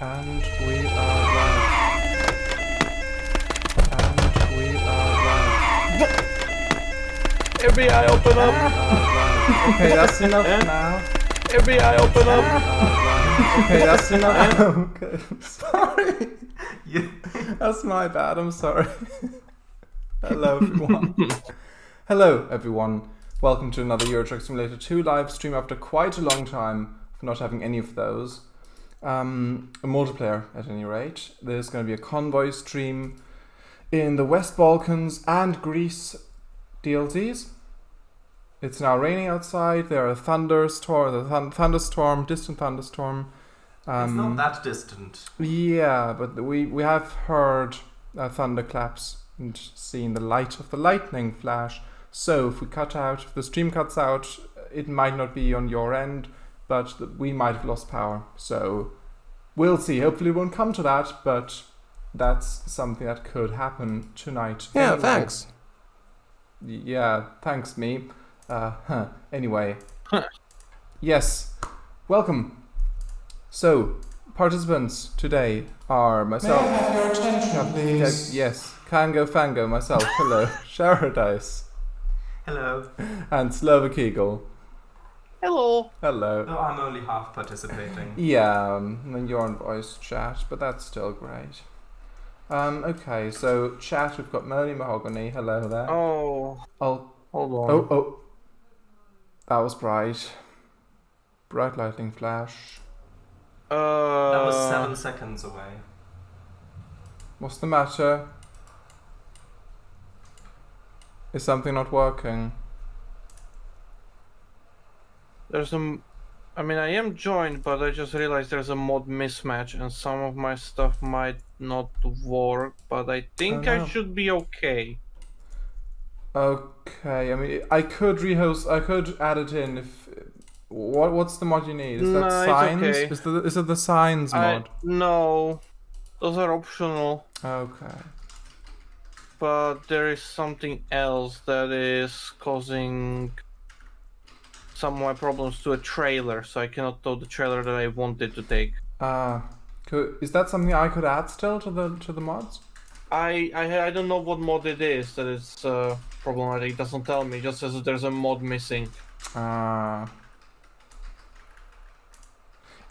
And we are live. And we are live. FBI, open up! Okay, that's enough now. FBI, open up! Okay, that's enough. Okay, sorry. That's my bad, I'm sorry. Hello, everyone. Hello, everyone. Welcome to another Euro Truck Simulator 2 live stream after quite a long time of not having any of those. A multiplayer, at any rate. There's going to be a convoy stream in the West Balkans and Greece DLCs. It's now raining outside. There are thunderstorm, distant thunderstorm. It's not that distant. Yeah, but we have heard thunderclaps and seen the light of the lightning flash. So if the stream cuts out, it might not be on your end, but we might have lost power. So we'll see. Hopefully it won't come to that, but that's something that could happen tonight. Yeah, anyway. thanks. Yeah, thanks me. Anyway. Yes, welcome. So, participants today are myself. May I have your attention, please? Yes, CangoFango, myself, hello. Sharadise. Hello. And Slovak Eagle. Hello. Hello. Though I'm only half participating. Yeah, and you're on voice chat, but that's still great. Okay, so chat, we've got Merly Mahogany. Hello there. Oh, I'll... hold on. Oh. That was bright. Bright lightning flash. That was 7 seconds away. What's the matter? Is something not working? There's I am joined, but I just realized there's a mod mismatch and some of my stuff might not work, but I think Oh, no. I should be okay. Okay, I mean, I could add it in if... What's the mod you need? Is that No, it's signs? okay. Is it the signs mod? No, those are optional, Okay. but there is something else that is causing some of my problems to a trailer, so I cannot tow the trailer that I wanted to take. Is that something I could add still to the mods? I don't know what mod it is that is problematic. It doesn't tell me. It just says that there's a mod missing.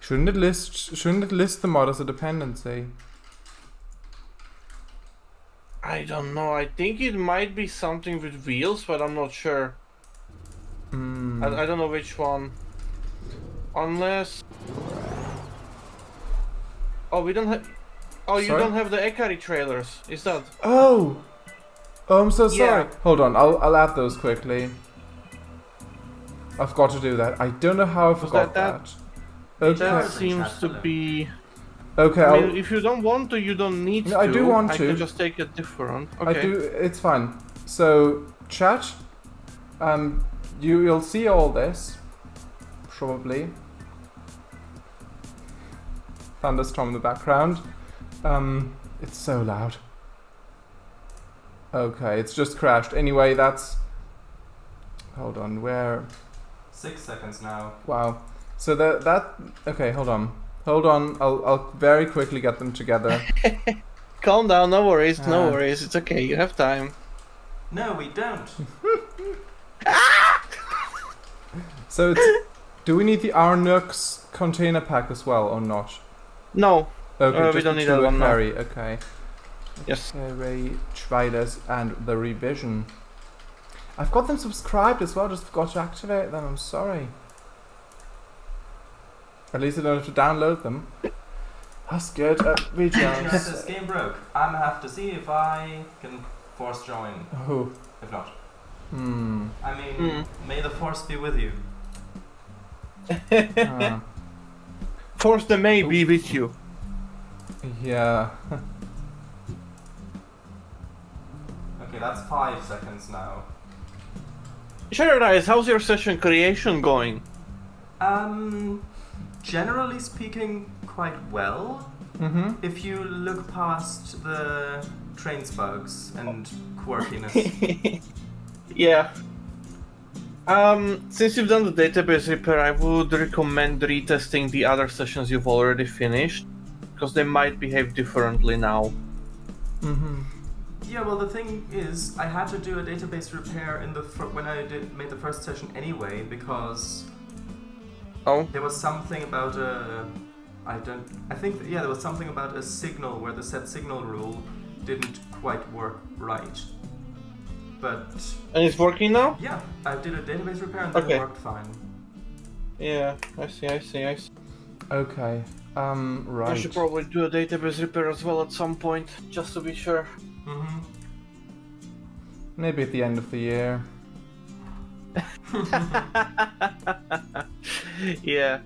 Shouldn't it list the mod as a dependency? I don't know. I think it might be something with wheels, but I'm not sure. I don't know which one. Unless... Oh, we don't have... Oh, you Sorry? don't have the Ekari trailers. Is that... Oh, I'm so sorry. Yeah. Hold on, I'll add those quickly. I've got to do that. I don't know how I forgot that- Okay. That seems to be... Okay, I mean, if you don't want to, you don't need No, to. I do want I to. can just take a different. Okay. I do. It's fine. So, chat. You'll see all this, probably. Thunderstorm in the background. It's so loud. Okay, it's just crashed. Anyway, that's... Hold on, where... 6 seconds now. Wow. So okay, hold on. I'll very quickly get them together. Calm down, no worries, no worries. It's okay, you have time. No, we don't. So do we need the Arnux container pack as well or not? No. Okay, We just don't the need that two one, no. ferry. Okay. Yes. Ferry traders and the revision. I've got them subscribed as well. Just forgot to activate them. I'm sorry. At least I don't have to download them. That's good. If Regions. this game broke, I'm gonna have to see if I can force join. Oh. If not. I mean, Hmm. may the force be with you. Force the may be with you. Yeah. Okay, that's 5 seconds now. Sharadise, how's your session creation going? Generally speaking, quite well. If you look past the trains bugs and quirkiness. Yeah. Since you've done the database repair, I would recommend retesting the other sessions you've already finished. because they might behave differently now. Mm-hmm. Yeah, well, the thing is, I had to do a database repair in the when I made the first session anyway, because there was something about there was something about a signal where the set signal rule didn't quite work right. But And it's working now? yeah, I did a database repair and then it worked fine. Yeah, I see. Okay. Right. I should probably do a database repair as well at some point, just to be sure. Mm-hmm. Maybe at the end of the year. Yeah.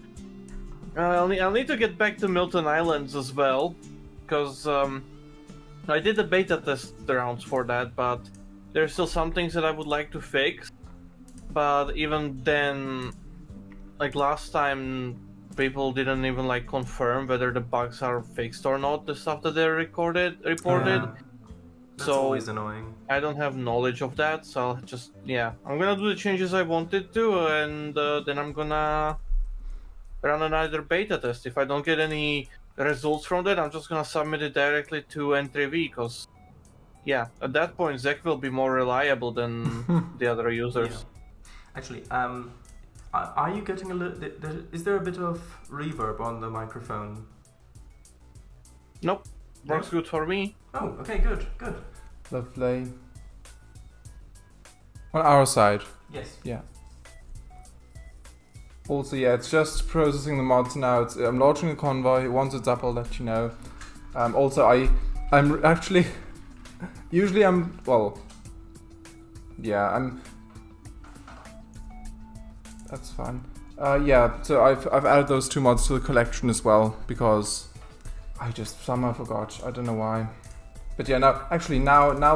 I'll need to get back to Milton Islands as well, because I did the beta test rounds for that, but there's still some things that I would like to fix. But even then, like last time, people didn't even like confirm whether the bugs are fixed or not, the stuff that they reported. That's So always annoying. I don't have knowledge of that, so I'll just, I'm gonna do the changes I wanted to, and then I'm gonna run another beta test. If I don't get any results from that, I'm just gonna submit it directly to N3V, because, at that point, Zach will be more reliable than the other users. Yeah. Actually, are you getting a little... Is there a bit of reverb on the microphone? Nope. Works good for me. Oh, okay, good. Lovely. On our side. Yes. Yeah. Also, it's just processing the mods now. I'm launching a convoy. Once it's up, I'll let you know. Also, I'm actually... Usually I'm... Well... Yeah, I'm... That's fine. So I've added those 2 mods to the collection as well, because I just somehow forgot. I don't know why. But yeah, now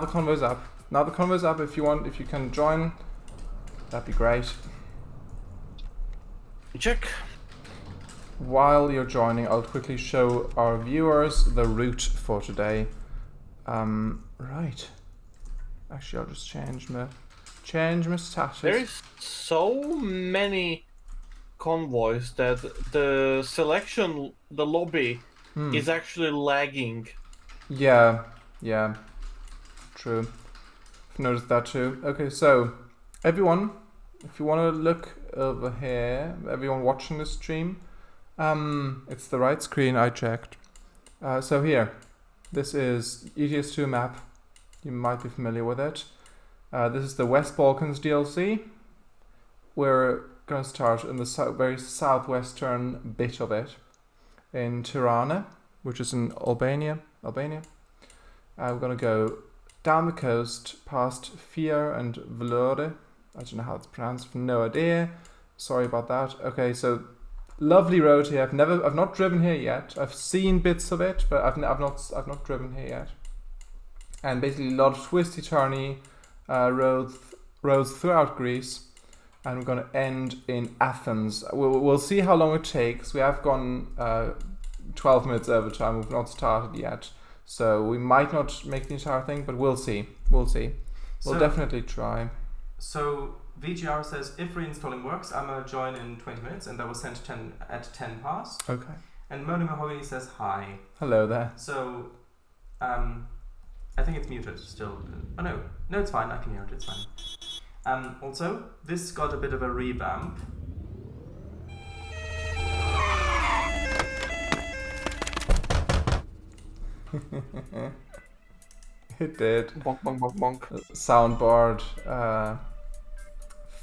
the convoy's up. Now the convoy's up. If you can join, that'd be great. Check. While you're joining, I'll quickly show our viewers the route for today. Right. Actually, I'll just change my status. There is so many convoys that the selection, the lobby, is actually lagging. Yeah, true. I've noticed that too. Okay, so everyone, if you want to look over here, everyone watching the stream, it's the right screen, I checked. So here, this is ETS2 map. You might be familiar with it. This is the West Balkans DLC. We're going to start in the very southwestern bit of it, in Tirana, which is in Albania. We're going to go down the coast past Fier and Vlore. I don't know how it's pronounced. No idea. Sorry about that. Okay, so lovely road here. I've not driven here yet. I've seen bits of it, but I've not driven here yet. And basically a lot of twisty turny roads throughout Greece, and we're going to end in Athens. We'll see how long it takes. We have gone 12 minutes over time. We've not started yet, so we might not make the entire thing, but we'll see. We'll definitely try. So VGR says if reinstalling works, I'm gonna join in 20 minutes, and that was sent at 10 past. Okay. And Moni Mahogany says hi. Hello there. So I think it's muted still. Oh no, it's fine. I can hear it. It's fine. Also, this got a bit of a revamp. It did. Bonk, bonk, bonk, bonk. Soundboard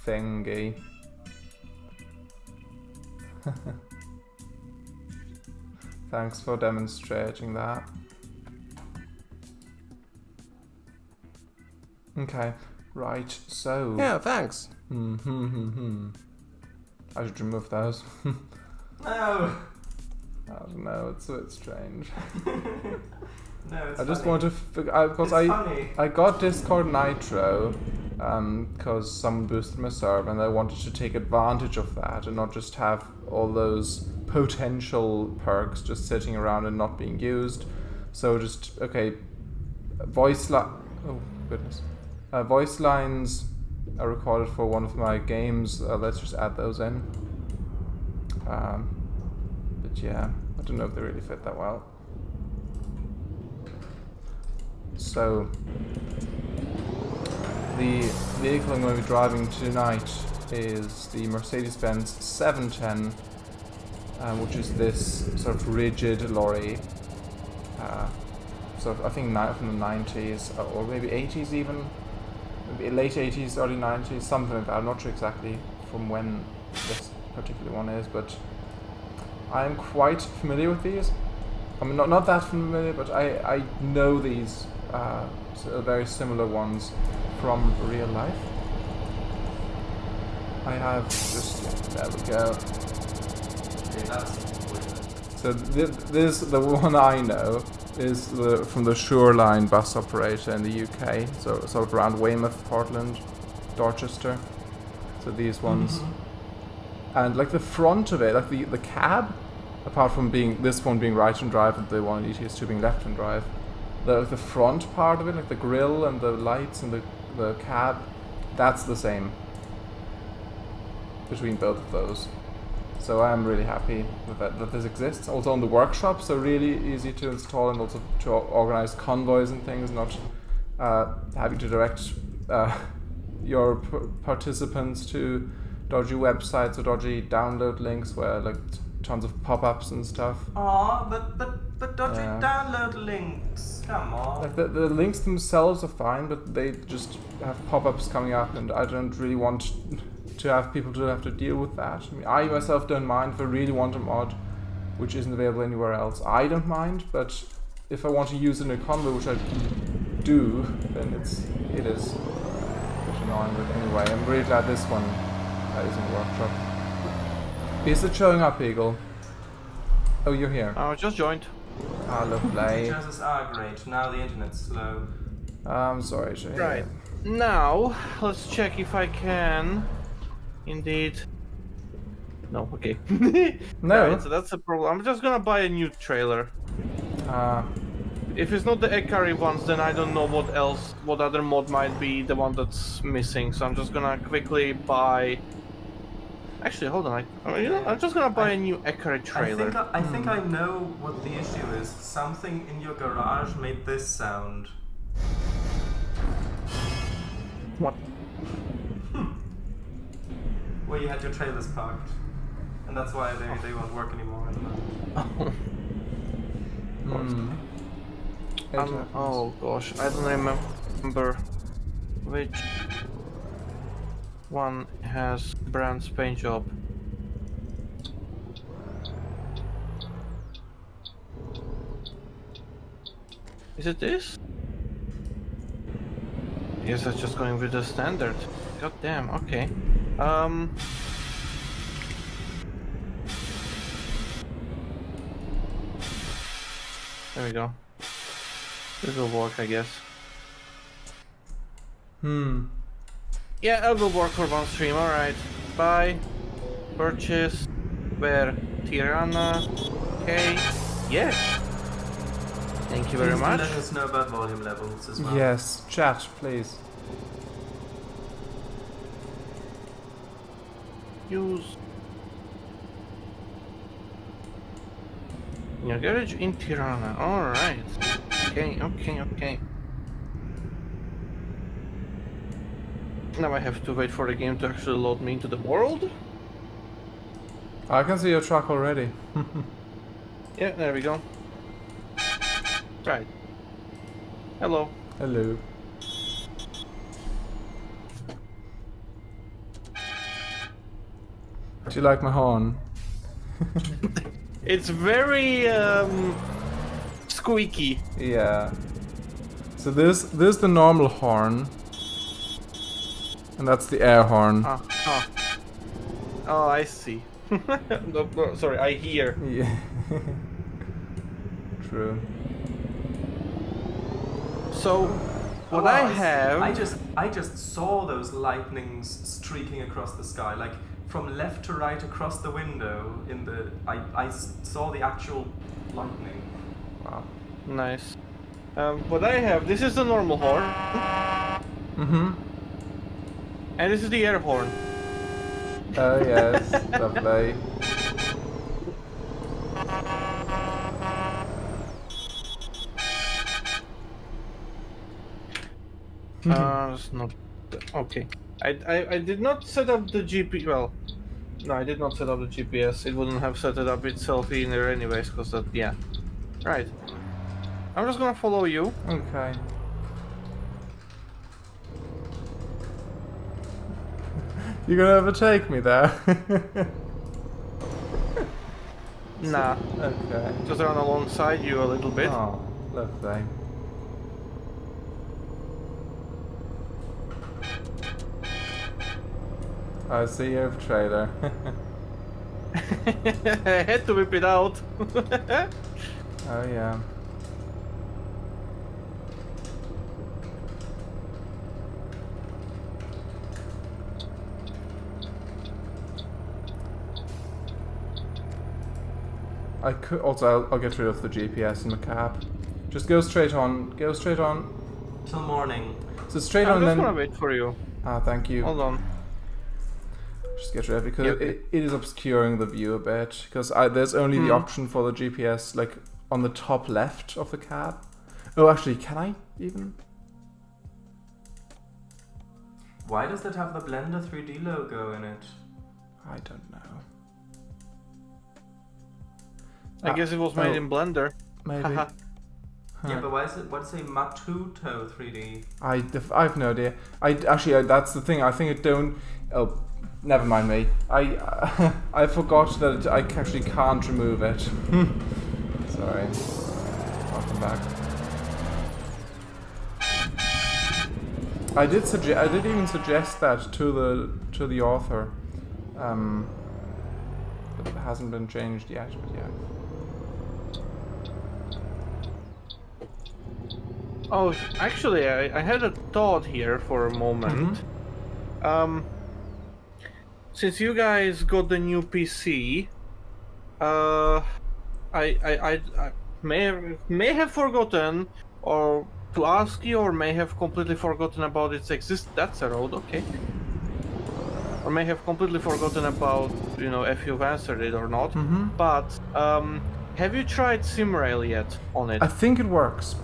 thingy. Thanks for demonstrating that. Okay, right, so... Yeah, thanks. I should remove those. No! I don't know, it's a bit strange. No, it's I just funny. want to... Because funny. I got Discord Nitro because someone boosted my server, and I wanted to take advantage of that and not just have all those potential perks just sitting around and not being used. So just, okay, voice lines are recorded for one of my games. Let's just add those in. But yeah, I don't know if they really fit that well. So the vehicle I'm going to be driving tonight is the Mercedes-Benz 710, which is this sort of rigid lorry. So I think from the 90s or maybe 80s even, maybe late 80s, early 90s, something like that. I'm not sure exactly from when this particular one is, but I'm quite familiar with these. I mean, not that familiar, but I know these very similar ones from real life. I have there we go. Okay, that's weird. So this the one I know is from the Shoreline bus operator in the UK, so sort of around Weymouth, Portland, Dorchester. So these ones, and like the front of it, like the cab, apart from this one being right-hand drive and the one in ETS2 being left-hand drive, the front part of it, like the grille and the lights and the cab, that's the same between both of those. So I am really happy with that this exists. Also in the workshop, so really easy to install and also to organize convoys and things, not having to direct your participants to dodgy websites or dodgy download links where like tons of pop-ups and stuff. Aw, but dodgy download links. Come on. Like the links themselves are fine, but they just have pop-ups coming up, and I don't really want to have people to have to deal with that. I mean, I myself don't mind if I really want a mod which isn't available anywhere else. I don't mind, but if I want to use it in a convo, which I do, then it is a bit annoying. But anyway, I'm really glad this one is in the workshop. Is it showing up, Eagle? Oh, you're here. I just joined. Ah, lovely. Chances are great. Now the internet's slow. I'm sorry, Shay. Right. Now, let's check if I can indeed. No, okay. No. Right, so that's a problem. I'm just gonna buy a new trailer. If it's not the Ekari ones, then I don't know what other mod might be the one that's missing. So I'm just gonna quickly buy. Actually, hold on. I'm just gonna buy a new Ekari trailer. I think I know what the issue is. Something in your garage made this sound. What? Where you had your trailers parked. And that's why they won't work anymore. I don't know. Oh gosh, I don't remember which one has Brand's paint job. Is it this? Yes, I'm just going with the standard. God damn, okay. There we go. This will work, I guess. Yeah, it will work for one stream, alright. Buy, purchase, where? Tirana, okay. Yes! Thank you very much. Let us know about volume levels as well. Yes, chat, please. Use your garage in Tirana. Alright. Okay. Now I have to wait for the game to actually load me into the world. I can see your truck already. Yeah, there we go. Right. Hello. Hello. Do you like my horn? It's very squeaky. Yeah. So this the normal horn, and that's the air horn. Oh, I see. No, sorry, I hear. Yeah. True. So, what I have... I just saw those lightnings streaking across the sky, like from left to right across the window. I saw the actual lightning. Wow. Nice. What I have, this is the normal horn. And this is the air horn. Oh yes, lovely. It's not... Okay. I did not set up the GPS... Well... No, I did not set up the GPS. It wouldn't have set it up itself either anyways, because that... Yeah. Right. I'm just gonna follow you. Okay. You're gonna overtake me there? Nah. Okay. Just run alongside you a little bit. Oh, lovely. I see you have a trailer. I had to whip it out. Oh yeah. I could also. I'll get rid of the GPS in the cab. Just go straight on. Go straight on. Till morning. So straight I'm on, just then. gonna wait for you. Ah, thank you. Hold on. Just get rid of it because Yep. it is obscuring the view a bit. Because there's only the option for the GPS like on the top left of the cab. Oh, actually, can I even? Why does that have the Blender 3D logo in it? I don't know. I guess it was made in Blender. Maybe. Haha. Yeah, but why is it? What's a Matuto 3D? I've no idea. That's the thing. I think it don't. Oh, never mind me. I forgot that I actually can't remove it. Sorry. Welcome back. I did even suggest that to the author. But it hasn't been changed yet. But yeah. Oh, actually, I had a thought here for a moment. Since you guys got the new PC, I may have forgotten, or to ask you, or may have completely forgotten about its existence. That's a road, okay. Or may have completely forgotten about, you know, if you've answered it or not. But have you tried SimRail yet on it? I think it works.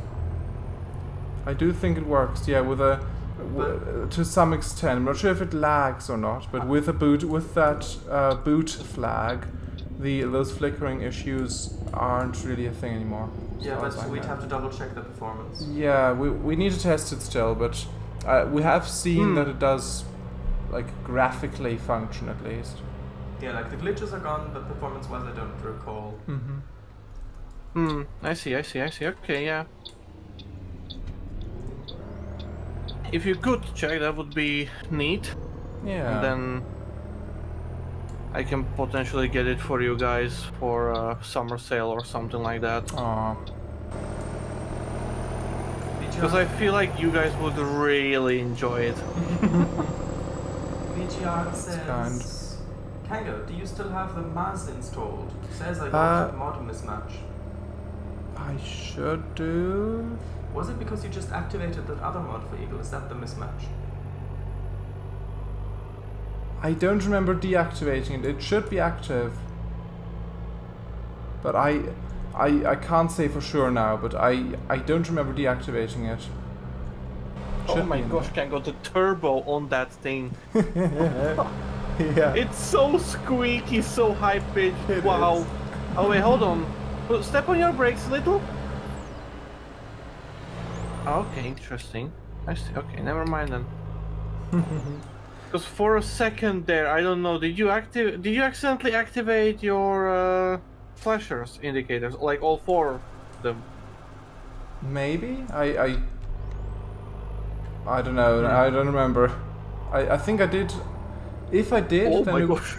I do think it works. Yeah, to some extent. I'm not sure if it lags or not, but with that boot flag, those flickering issues aren't really a thing anymore. Yeah, but we'd have to double check the performance. Yeah, we need to test it still, but we have seen that it does, like, graphically function at least. Yeah, like the glitches are gone, but performance-wise I don't recall. I see. Okay, yeah. If you could check, that would be neat. Yeah. And then I can potentially get it for you guys for a summer sale or something like that. Aww. Because I feel like you guys would really enjoy it. VGR says... Kango, do you still have the Maz installed? It says I got mod mismatch. I should do... Was it because you just activated that other mod for Eagle? Is that the mismatch? I don't remember deactivating it. It should be active. But I can't say for sure now, but I don't remember deactivating it. Oh my gosh, can go the turbo on that thing. Yeah. It's so squeaky, so high pitched. Wow. Oh wait, hold on. Step on your brakes a little. Okay, interesting. I see. Okay, never mind then. Because for a second there, I don't know. Did you accidentally activate your flashers indicators, like all four of them? Maybe? I don't know. I don't remember. I think I did. If I did, oh then my gosh.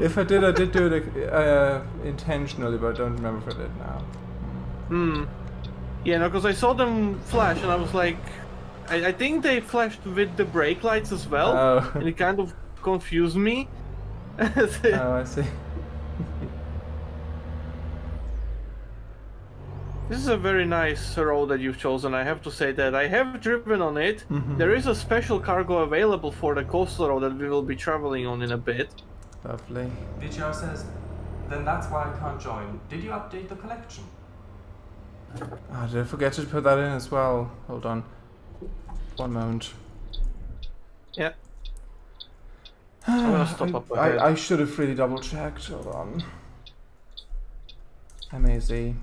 if I did do it intentionally, but I don't remember if I did now. Yeah, no, because I saw them flash and I was like, I think they flashed with the brake lights as well, and it kind of confused me. Oh, I see. This is a very nice road that you've chosen. I have to say that I have driven on it. There is a special cargo available for the coastal road that we will be traveling on in a bit. Lovely. VGR says, then that's why I can't join. Did you update the collection? Oh, did I forget to put that in as well? Hold on. One moment. Yeah. I'm gonna stop up ahead. I should have really double checked. Hold on. MAZ.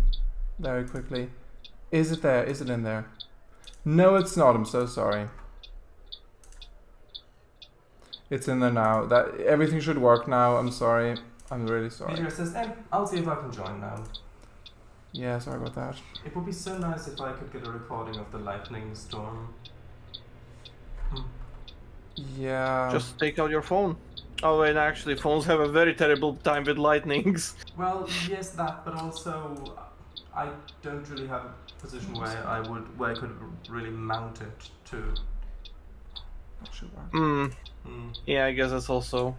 Very quickly. Is it there? Is it in there? No, it's not. I'm so sorry. It's in there now. That everything should work now. I'm sorry. I'm really sorry. Peter says, I'll see if I can join now. Yeah, sorry about that. It would be so nice if I could get a recording of the lightning storm. Yeah. Just take out your phone. Oh, and actually, phones have a very terrible time with lightnings. Well, yes, that, but also I don't really have a position where I could really mount it to. That should work. Yeah, I guess that's also.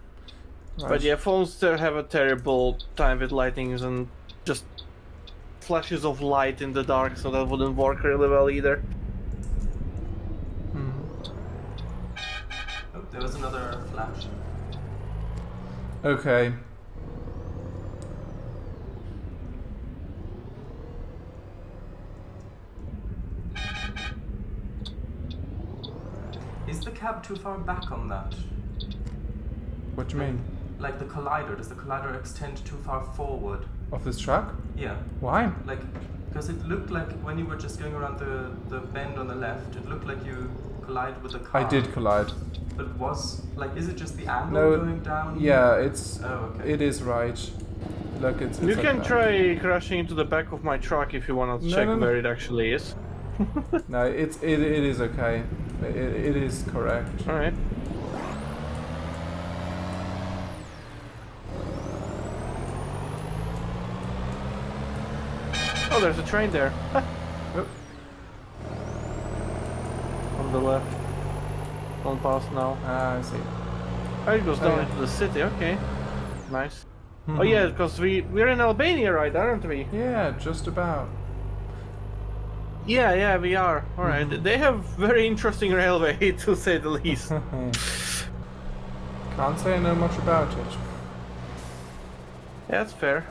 Right. But yeah, phones still have a terrible time with lightnings and just flashes of light in the dark, so that wouldn't work really well either. Oh, there was another flash. Okay. Is the cab too far back on that? What do you mean? Like the collider, does the collider extend too far forward? Of this truck? Yeah. Why? Like, because it looked like when you were just going around the bend on the left, it looked like you collided with the car. I did collide. But is it just the angle No, going down? Yeah, it's. Oh, okay. It is right. Look, it's. You like can that. try crashing into the back of my truck if you want to check no. where it actually is. No, it is okay. It is correct. Alright. Oh, there's a train there. Oh. On the left. On past now. I see. Oh, it goes down yeah. into the city, okay. Nice. Oh yeah, because we're in Albania, right, aren't we? Yeah, just about. Yeah, we are. Alright. They have very interesting railway, to say the least. Can't say I know much about it. Yeah, that's fair.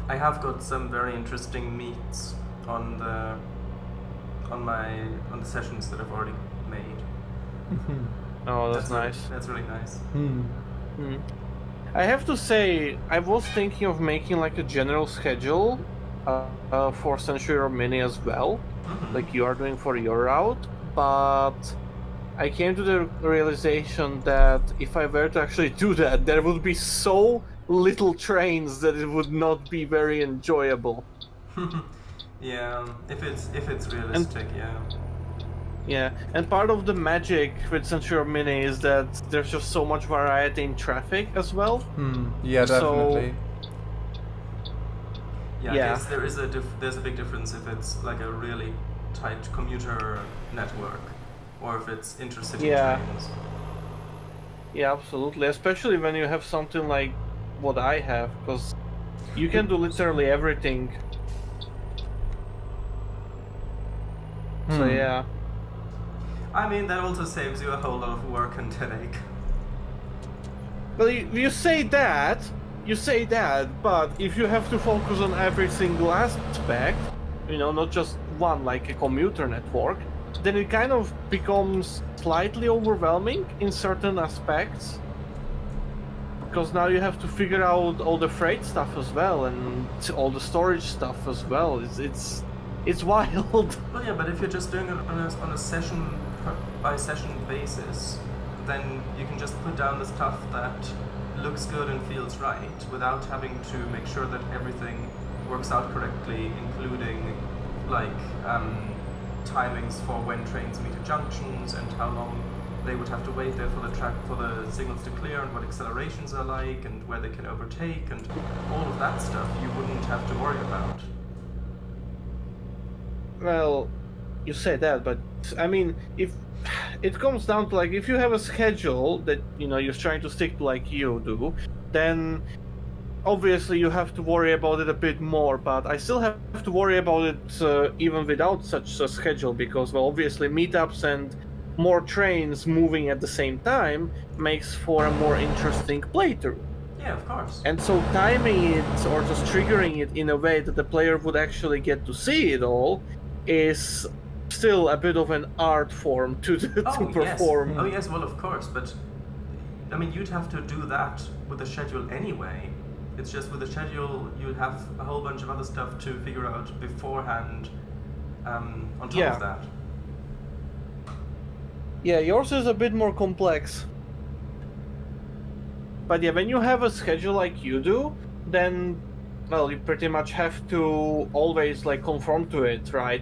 I have got some very interesting meets on the sessions that I've already made. Oh, that's nice. That's really nice. I have to say, I was thinking of making like a general schedule for Century or Mini as well, like you are doing for your route, but I came to the realization that if I were to actually do that, there would be so little trains that it would not be very enjoyable. Yeah, if it's realistic, yeah. Yeah, and part of the magic with Century Mini is that there's just so much variety in traffic as well. Yeah, definitely. Yeah, I guess there's a big difference if it's like a really tight commuter network, or if it's intercity trains. Yeah, absolutely. Especially when you have something like what I have, because you can do literally everything. So yeah. I mean, that also saves you a whole lot of work and headache. Well, you say that, but if you have to focus on every single aspect, not just one, like a commuter network, then it kind of becomes slightly overwhelming in certain aspects. Because now you have to figure out all the freight stuff as well, and all the storage stuff as well. It's wild. Well, yeah, but if you're just doing it on a session by session basis, then you can just put down the stuff that looks good and feels right without having to make sure that everything works out correctly, including like timings for when trains meet at junctions and how long they would have to wait there for the signals to clear, and what accelerations are like, and where they can overtake, and all of that stuff you wouldn't have to worry about. Well, you say that, but I mean, if it comes down to like, if you have a schedule that you're trying to stick to like you do, then obviously you have to worry about it a bit more. But I still have to worry about it even without such a schedule, because well, obviously meetups and more trains moving at the same time makes for a more interesting playthrough. Yeah, of course. And so timing it or just triggering it in a way that the player would actually get to see it all is still a bit of an art form to perform. Oh yes, well of course, but I mean you'd have to do that with the schedule anyway. It's just with the schedule you'd have a whole bunch of other stuff to figure out beforehand on top of that. Yeah, yours is a bit more complex. But yeah, when you have a schedule like you do, then, well, you pretty much have to always like conform to it, right?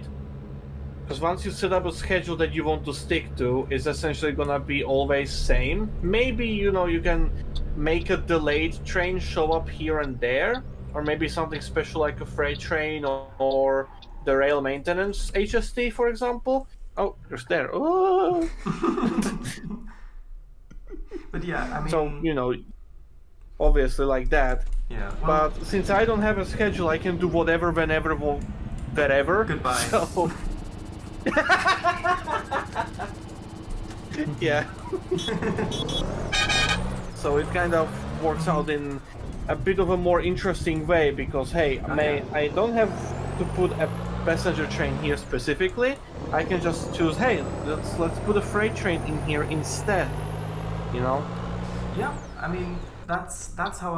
Because once you set up a schedule that you want to stick to, it's essentially gonna be always same. Maybe, you know, you can make a delayed train show up here and there, or maybe something special like a freight train or the rail maintenance HST, for example. Oh, there's there. Oh. But yeah, I mean... So, you know, obviously like that. Yeah. Well, but since I don't have a schedule, I can do whatever, whenever, wherever. Goodbye. So... yeah. So it kind of works out in a bit of a more interesting way because, hey, I don't have to put a passenger train here specifically. I can just choose, hey, let's put a freight train in here instead. You know? Yeah, I mean that's how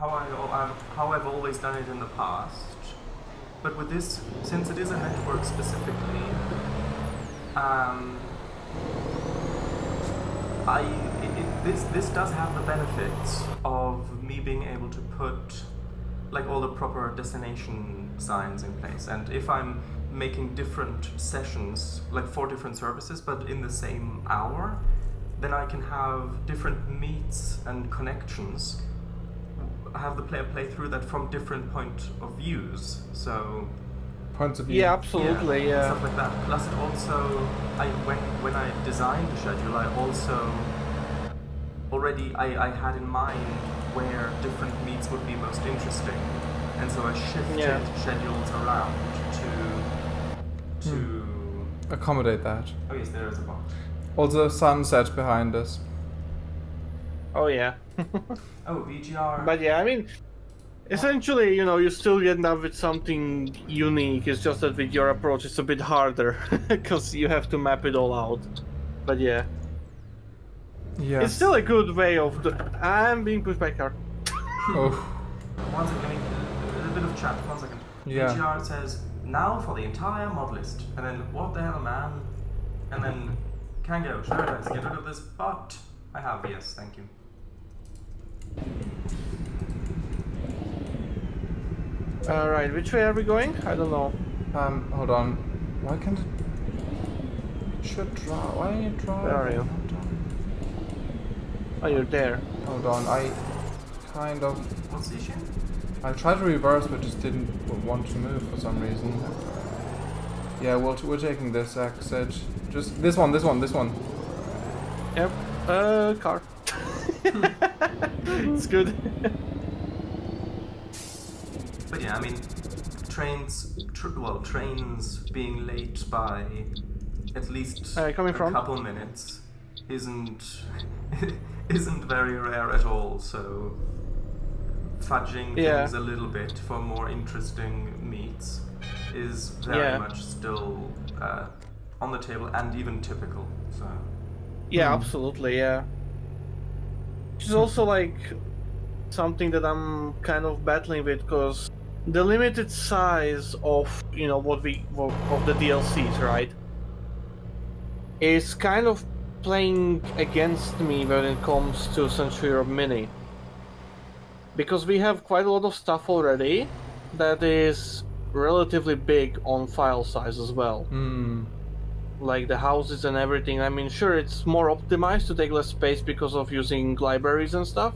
I've always done it in the past. But with this, since it is a network specifically, this does have the benefits of me being able to put like all the proper destination signs in place. And if I'm making different sessions, like 4 different services, but in the same hour, then I can have different meets and connections. Have the player play through that from different point of views. So points of view. Yeah, absolutely. Yeah. Stuff like that. Plus, it also, when I designed the schedule, I also I had in mind where different meets would be most interesting, and so I shifted schedules around to accommodate that. Oh yes, there is a box. Also, sunset behind us. Oh yeah. Oh, VGR. But yeah, I mean, essentially, you know, you still end up with something unique. It's just that with your approach, it's a bit harder because you have to map it all out. But yeah. Yeah. It's still a good way of I'm being pushed by car. Oh. One second, a bit of chat, 1 second. Yeah. VGR says, now for the entire mod list. And then, what the hell, man? And then, Kango, Sharadise, get rid of this bot. I have, yes, thank you. Alright, which way are we going? I don't know. Hold on. Why can't it... should draw. Why are you drawing? Where are you? Oh, you're there. Hold on, I kind of... What's the issue? I tried to reverse, but just didn't want to move for some reason. Yeah, we're taking this exit. Just this one. Yep. Car. It's good. But yeah, I mean, trains being late by at least a couple minutes isn't very rare at all. So fudging things a little bit for more interesting meets is very much still on the table and even typical. So yeah, absolutely, yeah. Which is also like something that I'm kind of battling with because the limited size of of the DLCs, right, is kind of playing against me when it comes to Century Europe Mini. Because we have quite a lot of stuff already that is relatively big on file size as well. Like the houses and everything. I mean, sure, it's more optimized to take less space because of using libraries and stuff.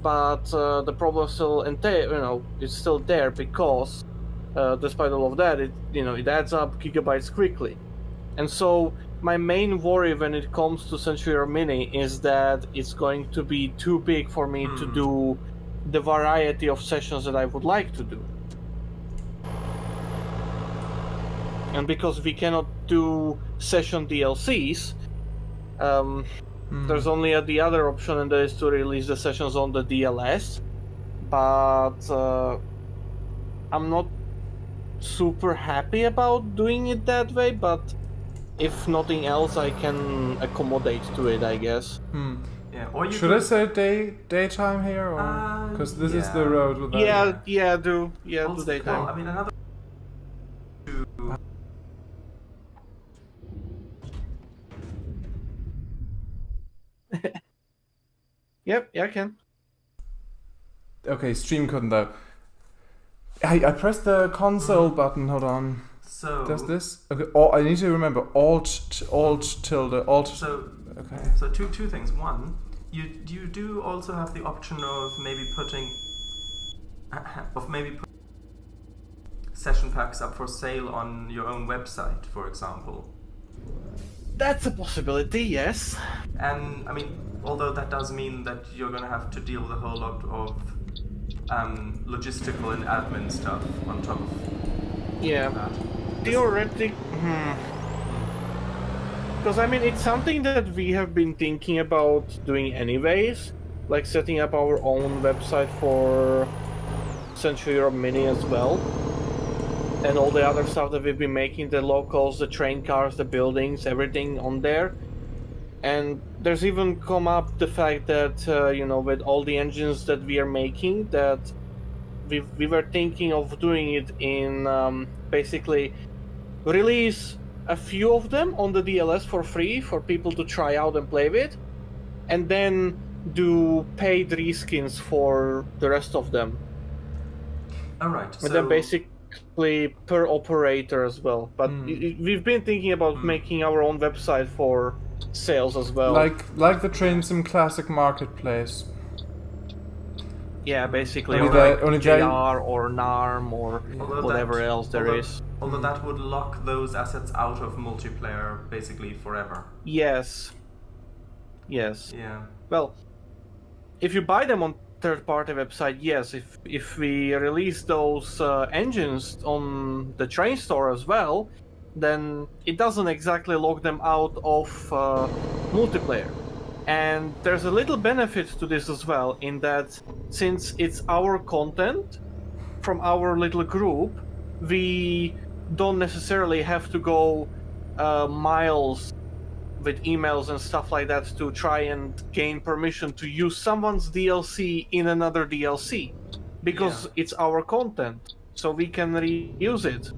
But the problem still it's still there because despite all of that, it adds up gigabytes quickly. And so my main worry when it comes to Century Europe Mini is that it's going to be too big for me to do the variety of sessions that I would like to do. And because we cannot do session DLCs, There's only the other option, and that is to release the sessions on the DLS. But I'm not super happy about doing it that way. But if nothing else, I can accommodate to it, I guess. Yeah, or you Should I say daytime here, or because this is the road with that? Do also, daytime. well, I mean, another. Yep, yeah, I can. Okay, stream couldn't though. I pressed the console button. Hold on. So Does this? Okay. Oh, I need to remember Alt tilde Alt. So okay. So two things. One, you do also have the option of maybe putting session packs up for sale on your own website, for example. That's a possibility, yes. And I mean, although that does mean that you're going to have to deal with a whole lot of logistical and admin stuff on top of that. Theoretic. Because I mean, it's something that we have been thinking about doing anyways, like setting up our own website for Central Europe Mini as well, and all the other stuff that we've been making, the locals, the train cars, the buildings, everything on there. And there's even come up the fact that, with all the engines that we are making, that we were thinking of doing it in basically release a few of them on the DLS for free for people to try out and play with, and then do paid reskins for the rest of them. Alright, And then basically per operator as well. But we've been thinking about making our own website for sales as well. Like the Train Sim Classic Marketplace. Yeah, basically, Only or that- like only JR that- or NARM or whatever else there is. Although that would lock those assets out of multiplayer basically forever. Yes. Yeah. Well, if you buy them on third-party website, yes. If we release those engines on the train store as well, then it doesn't exactly lock them out of multiplayer. And there's a little benefit to this as well, in that since it's our content from our little group, we don't necessarily have to go miles with emails and stuff like that to try and gain permission to use someone's DLC in another DLC, because it's our content, so we can reuse it.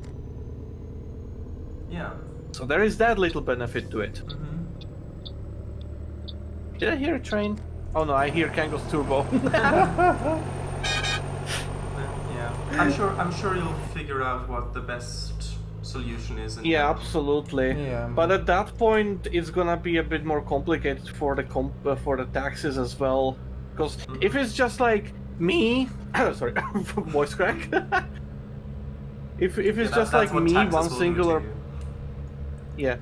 Yeah. So there is that little benefit to it. Did I hear a train? Oh no, I hear Kango's turbo. Yeah. I'm sure you'll figure out what the best solution is. Yeah, absolutely. Yeah. But at that point, it's gonna be a bit more complicated for the for the taxes as well. Because if it's just like me, sorry, voice crack. if it's just that's like what me, taxes one will do singular. to you. Yeah.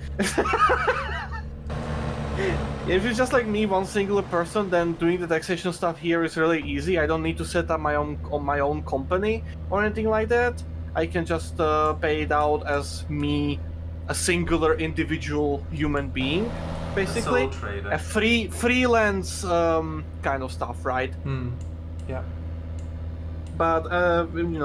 If it's just like me, one singular person, then doing the taxation stuff here is really easy. I don't need to set up my own company or anything like that. I can just pay it out as me, a singular individual human being, basically. A sole trader. A freelance kind of stuff, right? Yeah. But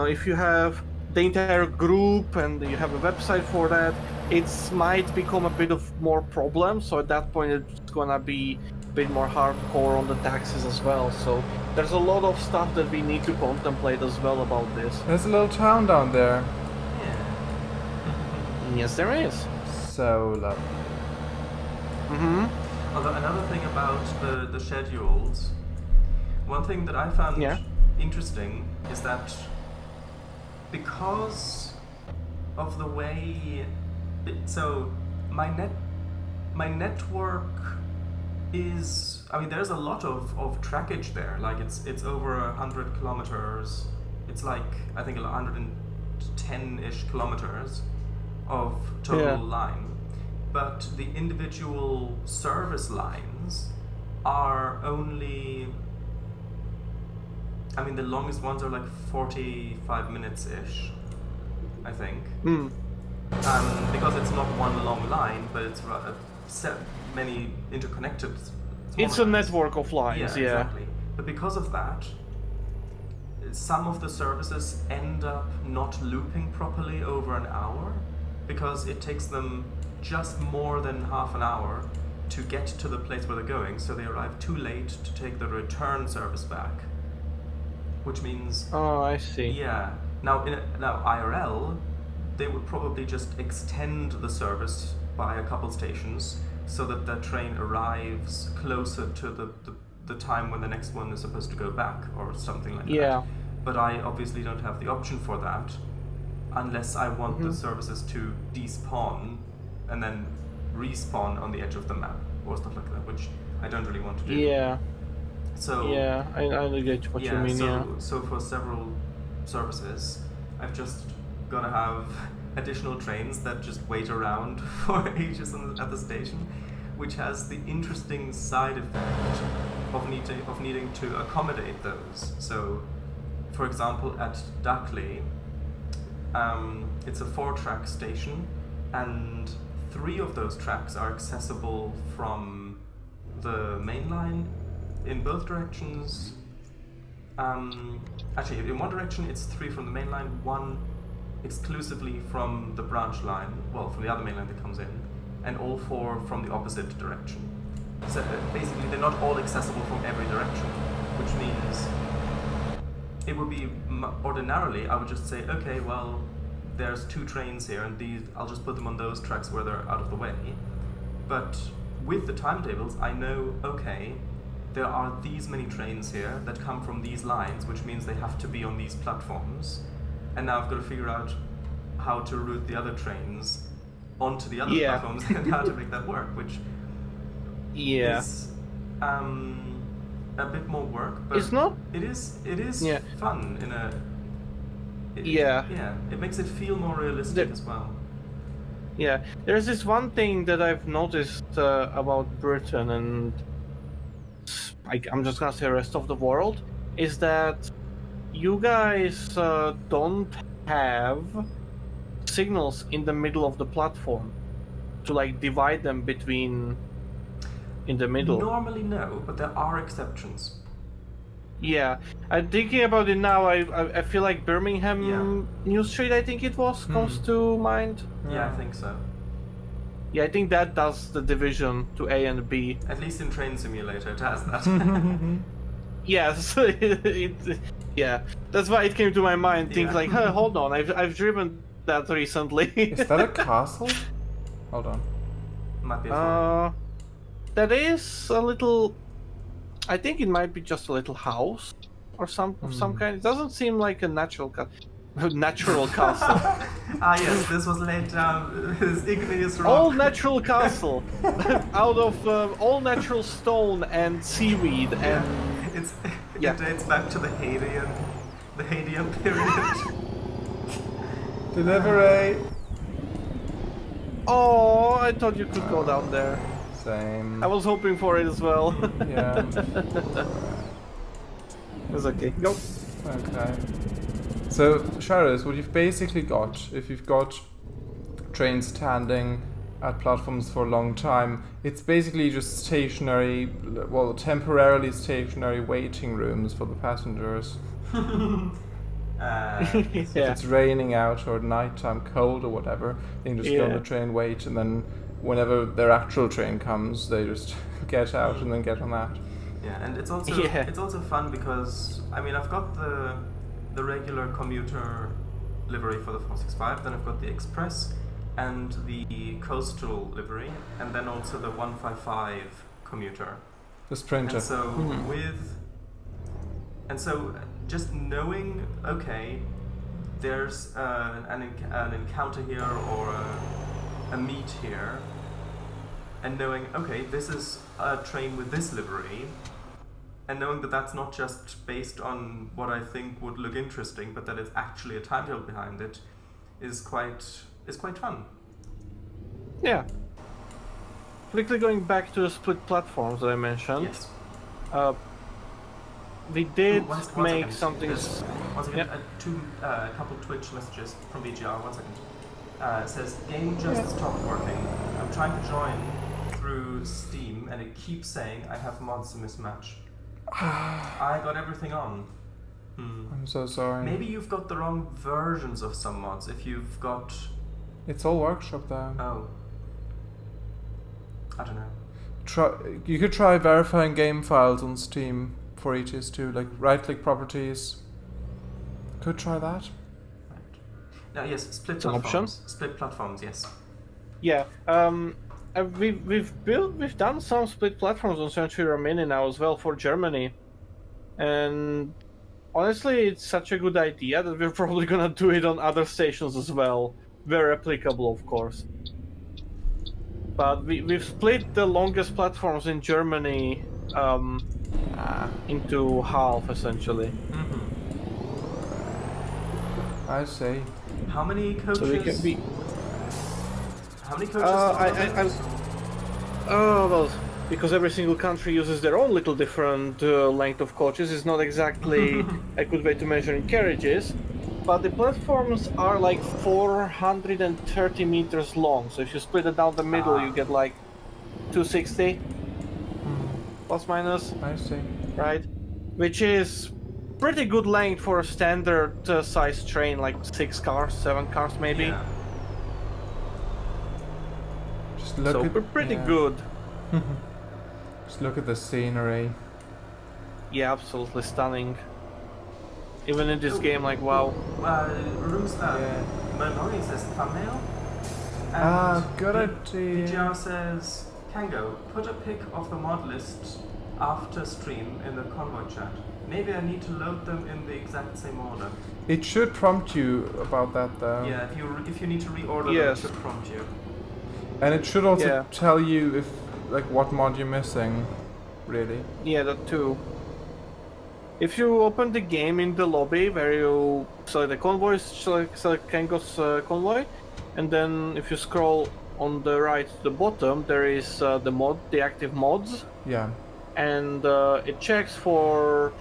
if you have the entire group and you have a website for that, it might become a bit of more problem. So at that point, it's gonna be a bit more hardcore on the taxes as well. So there's a lot of stuff that we need to contemplate as well about this. There's a little town down there. Yes, there is. So lovely. Although another thing about the schedules, one thing that I found interesting is that because of the way, so my network is, I mean, there's a lot of trackage there. Like it's over 100 kilometers. It's like I think 110-ish kilometers of total line. But the individual service lines are only, I mean, the longest ones are like 45 minutes-ish, I think. Because it's not one long line, but it's many interconnected It's a network of lines, yeah. Exactly. But because of that, some of the services end up not looping properly over an hour because it takes them just more than half an hour to get to the place where they're going, so they arrive too late to take the return service back. Which means... Oh, I see. Yeah. Now, now IRL, they would probably just extend the service by a couple stations so that the train arrives closer to the time when the next one is supposed to go back or something like that. But I obviously don't have the option for that unless I want the services to despawn and then respawn on the edge of the map or stuff like that, which I don't really want to do. Yeah. So yeah, I get what you mean. So for several services, I've just got to have additional trains that just wait around for ages at the station, which has the interesting side effect of needing to accommodate those. So, for example, at Duckley, it's a 4-track station, and 3 of those tracks are accessible from the main line in both directions. Actually, in one direction it's 3 from the main line, 1 exclusively from the branch line, well, from the other main line that comes in, and all 4 from the opposite direction. So basically they're not all accessible from every direction, which means it would be, ordinarily I would just say, okay, well, there's 2 trains here and these, I'll just put them on those tracks where they're out of the way. But with the timetables, I know, okay, there are these many trains here that come from these lines, which means they have to be on these platforms. And now I've got to figure out how to route the other trains onto the other platforms and how to make that work, which is a bit more work, but it's not. It is fun in a. It makes it feel more realistic as well. Yeah, there's this one thing that I've noticed about Britain and I'm just gonna say rest of the world, is that you guys don't have signals in the middle of the platform to like divide them between in the middle. Normally no, but there are exceptions. Yeah, I'm thinking about it now. I feel like Birmingham New Street, I think it was, comes to mind. Yeah, I think so. Yeah, I think that does the division to A and B. At least in Train Simulator it has that. Yes, yeah, that's why it came to my mind. Things like, hey, hold on, I've driven that recently. Is that a castle? Hold on. Might be a that is a little. I think it might be just a little house or some kind. It doesn't seem like a natural castle. Yes, this was laid down. This igneous rock. All natural castle, out of all natural stone and seaweed, and it dates back to the Hadean period. Delivery. Oh, I thought you could go down there. Same. I was hoping for it as well. Yeah. It's okay. Go. Okay. So, Sharadise, what you've basically got, if you've got trains standing at platforms for a long time, it's basically just stationary, well, temporarily stationary waiting rooms for the passengers. If it's raining out or nighttime, cold or whatever, they can just go on the train, wait, and then whenever their actual train comes, they just get out and then get on that. Yeah, and it's also fun because, I mean, I've got the regular commuter livery for the 465, then I've got the express and the coastal livery, and then also the 155 commuter. The Sprinter. And so just knowing, okay, there's an encounter here or a meet here, and knowing, okay, this is a train with this livery, and knowing that that's not just based on what I think would look interesting, but that it's actually a timetable behind it, is quite fun. Yeah. Quickly going back to the split platforms that I mentioned. Yes. We did one make second. something. One second. A couple Twitch messages from VGR. 1 second. It says game just stopped working. I'm trying to join through Steam stream and it keeps saying I have mods mismatch. I got everything on. I'm so sorry. Maybe you've got the wrong versions of some mods. If you've got... It's all workshop though. Oh. I don't know. You could try verifying game files on Steam for ETS2, like right-click properties. Could try that. Right. Now, yes, split It's an platforms. Split platforms, yes. Yeah. We've done some split platforms on Century Romania now as well for Germany, and honestly, it's such a good idea that we're probably gonna do it on other stations as well. Very applicable, of course. But we've split the longest platforms in Germany into half, essentially. I see. How many coaches? So we can be. How many coaches? Oh well, because every single country uses their own little different length of coaches. It's not exactly a good way to measure in carriages. But the platforms are like 430 meters long. So if you split it down the middle, you get like 260 plus minus. I see. Right? Which is pretty good length for a standard size train, like 6 cars, 7 cars maybe. Yeah. Just look So at pretty yeah. good. Just look at the scenery. Yeah, absolutely stunning. Even in this game, like wow. Memori says thumbnail. And good idea. DGR says, Kango, put a pic of the mod list after stream in the convoy chat. Maybe I need to load them in the exact same order. It should prompt you about that though. Yeah, if you need to reorder them, it Yes. should prompt you. And it should also Yeah. tell you if what mod you're missing, really. Yeah, that too. If you open the game in the lobby where you select the convoy, select Kango's convoy, and then if you scroll on the right to the bottom, there is the active mods, Yeah. and it checks for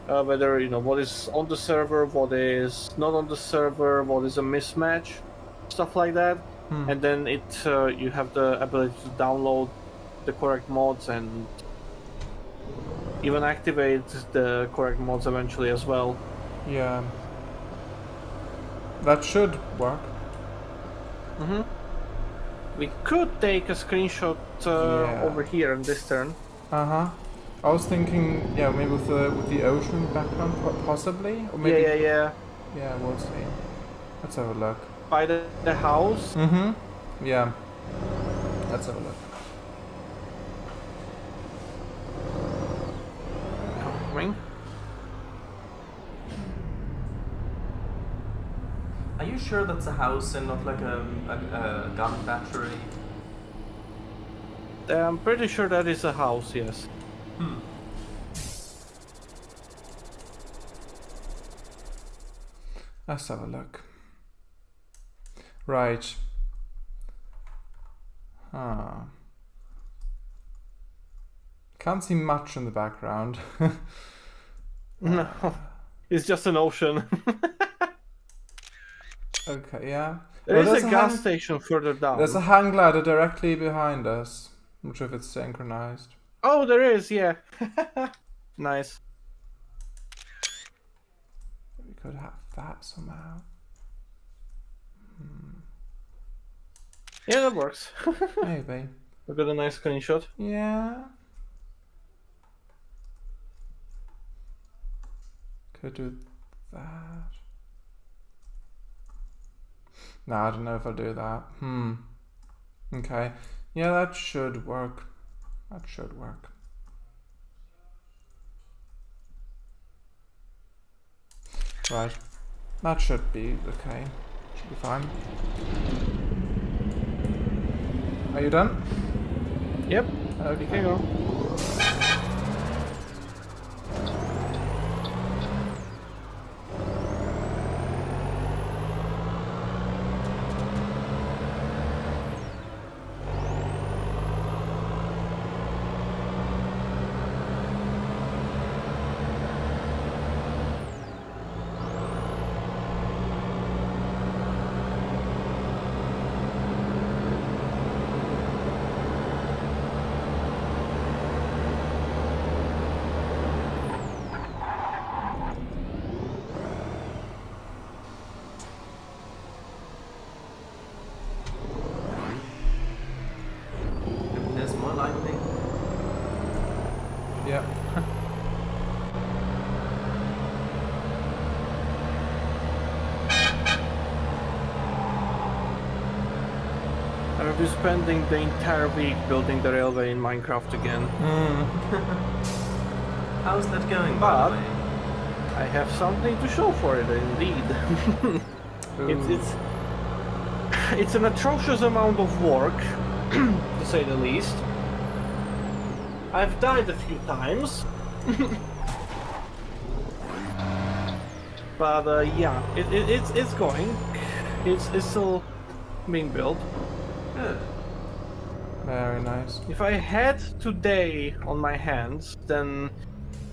whether what is on the server, what is not on the server, what is a mismatch, stuff like that, and then you have the ability to download the correct mods and even activate the correct mods eventually as well. Yeah. That should work. We could take a screenshot Yeah. over here in this turn. I was thinking, yeah, maybe with the ocean background, possibly, or maybe. Yeah. Yeah, we'll see. Let's have a look. By the house. Yeah. Let's have a look. Coming. Are you sure that's a house and not like a gun battery? I'm pretty sure that is a house, yes. Let's have a look. Right. Can't see much in the background. No, it's just an ocean. Okay, yeah. There Well, is a gas station further down. There's a hang glider directly behind us. I'm not sure if it's synchronized. Oh, there is, yeah. Nice. We could have that somehow. Yeah, that works. Maybe. We got a nice screenshot. Yeah. Could do that. No, I don't know if I'll do that. Okay. Yeah, that should work. That should work. Right. That should be okay. Should be fine. Are you done? Yep. Okay. You can go. I'll be spending the entire week building the railway in Minecraft again. How's that going, by the way? I have something to show for it, indeed. It's an atrocious amount of work, to say the least. I've died a few times. But yeah, it's going. It's still being built. Good. Very nice. If I had today on my hands, then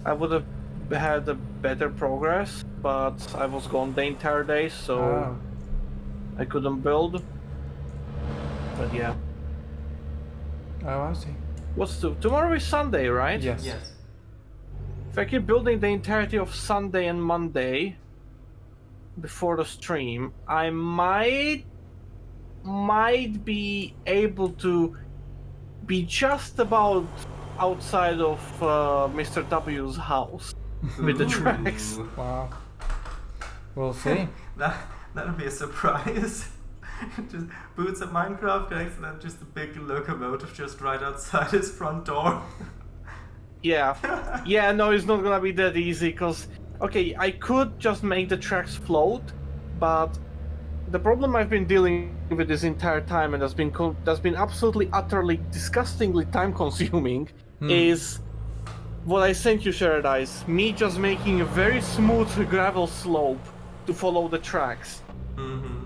I would have had a better progress, but I was gone the entire day, so Oh. I couldn't build. But yeah. Oh, I see. Tomorrow is Sunday, right? Yes. Yes. If I keep building the entirety of Sunday and Monday before the stream, I might be able to be just about outside of Mr. W's house with the tracks. Ooh, Wow. We'll see. That'll be a surprise. Just boots at Minecraft guys, and then just a big locomotive just right outside his front door. Yeah. Yeah, no, it's not gonna be that easy, because, okay, I could just make the tracks float, but the problem I've been dealing with this entire time, and that's been absolutely, utterly, disgustingly time-consuming, is what I sent you, Sharadise. Me just making a very smooth gravel slope to follow the tracks. Mm-hmm.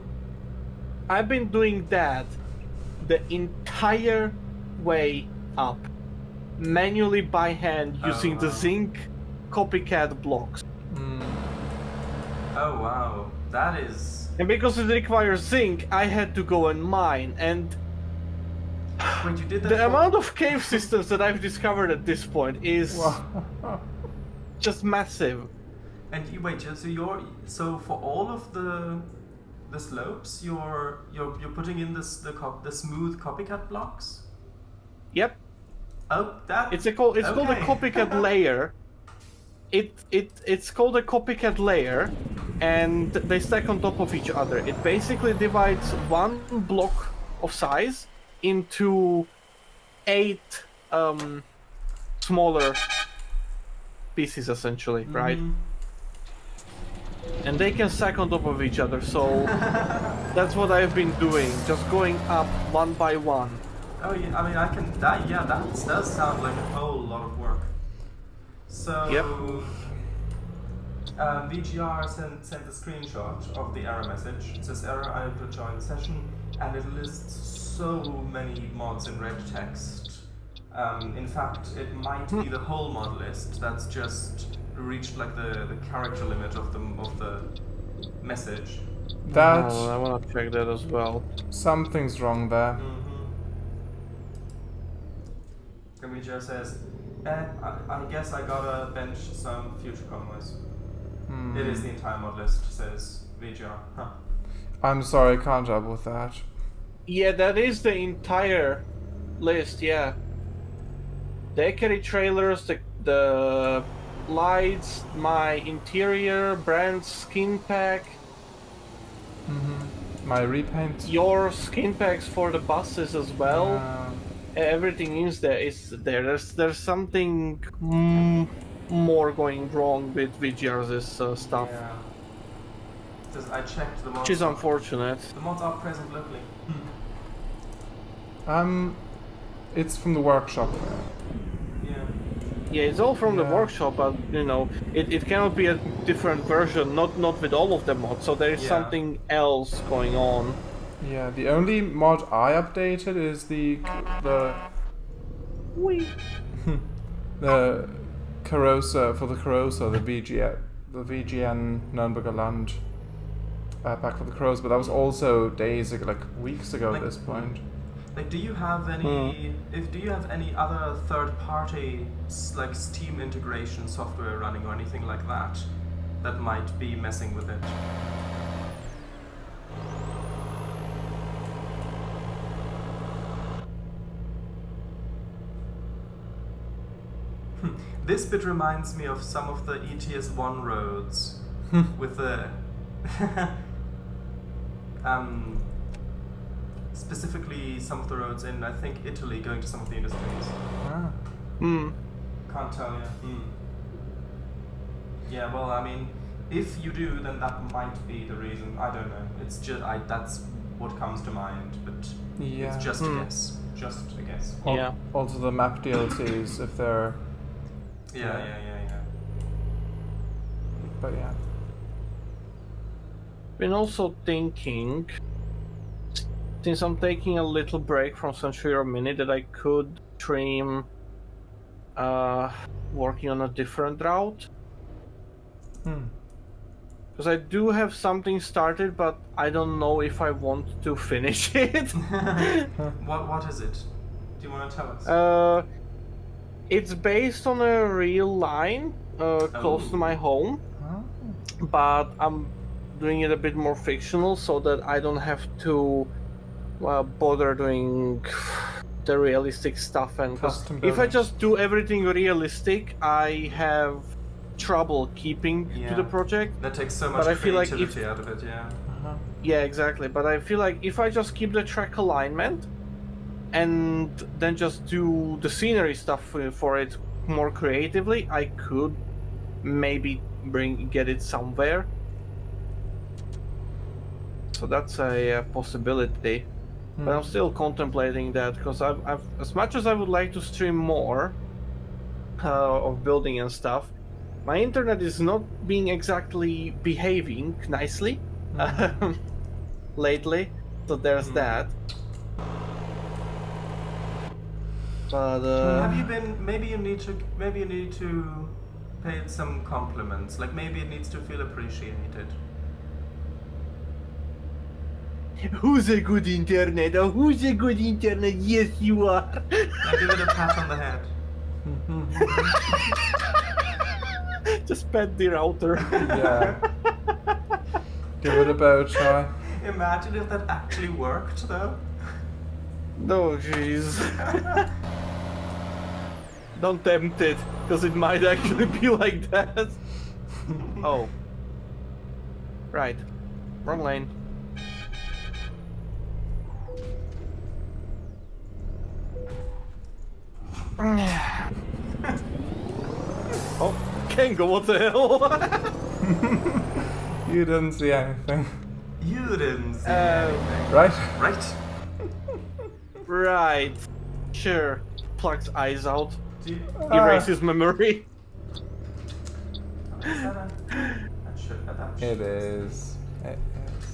I've been doing that the entire way up, manually by hand, using the wow. zinc copycat blocks. Oh wow, that is. And because it requires zinc, I had to go and mine, and Wait, you did that? the amount of cave systems that I've discovered at this point is just massive. And you wait, so for all of the slopes, you're putting in the smooth copycat blocks. Yep, Oh, that. it's called a copycat layer. It's called a copycat layer, and they stack on top of each other. It basically divides one block of size into 8 smaller pieces, essentially, right? And they can stack on top of each other, so that's what I've been doing, just going up one by one. Oh yeah, I mean I can. That does sound like a whole lot of work. So. Yep. VGR sent a screenshot of the error message. It says error, I to join session, and it lists so many mods in red text. In fact, it might be the whole mod list that's just reached like the character limit of the message. That I want to check that as well. something's wrong there. And VGR says, I guess I gotta bench some future convoys. It is the entire mod list, says VGR. Huh. I'm sorry, I can't help with that. Yeah, that is the entire list, yeah. The Ekeri trailers, the lights, my interior, Brand's skin pack, My repaint. your skin packs for the buses as well. Everything is there. There's something more going wrong with VGR's stuff. Yeah. Because I checked the mods. Which is unfortunate. The mods are present locally. It's from the workshop. Yeah. Yeah, it's all from the Yeah. workshop, but you know, it cannot be a different version, not with all of the mods, so there is Yeah. something else going on. Yeah, the only mod I updated is the Carosa for the Carosa, the VGN Nürnberger Land pack for the Carosa, but that was also days ago, like weeks ago at this point. Like, do you have any? Do you have any other third-party like Steam integration software running or anything like that that might be messing with it? This bit reminds me of some of the ETS1 roads with the specifically some of the roads in, I think, Italy going to some of the industries. Ah. Can't tell you. Yeah, well, I mean, if you do, then that might be the reason. I don't know. It's just that's what comes to mind, but Yeah. it's just a guess. Just a guess. Yeah. Also the map DLCs, if they're... Yeah. But yeah. Been also thinking, since I'm taking a little break from Century or Mini, that I could stream working on a different route. Because I do have something started, but I don't know if I want to finish it. What is it? Do you want to tell us? It's based on a real line close to my home, but I'm doing it a bit more fictional so that I don't have to bother doing the realistic stuff. And Custom if I buildings. just do everything realistic, I have trouble keeping to the project. That takes so much I feel like creativity out of it, yeah. Yeah, exactly. But I feel like if I just keep the track alignment and then just do the scenery stuff for it more creatively, I could maybe get it somewhere. So that's a possibility. But I'm still contemplating that, because I've as much as I would like to stream more of building and stuff, my internet is not being exactly behaving nicely lately. So there's that. But Have you been? Maybe you need to pay it some compliments. Like maybe it needs to feel appreciated. who's a good internet? Oh, who's a good internet? Yes, you are. Now give it a pat on the head. Just pet the router. Yeah. Give it a bow try. Imagine if that actually worked, though. No, jeez. Don't tempt it, because it might actually be like that. Oh. Right. Wrong lane. Oh, Kango, what the hell? You didn't see anything. You didn't see anything. Right? Right? Right. Sure. Plugs eyes out. Do you, Erases memory. is that that should, It is. It is.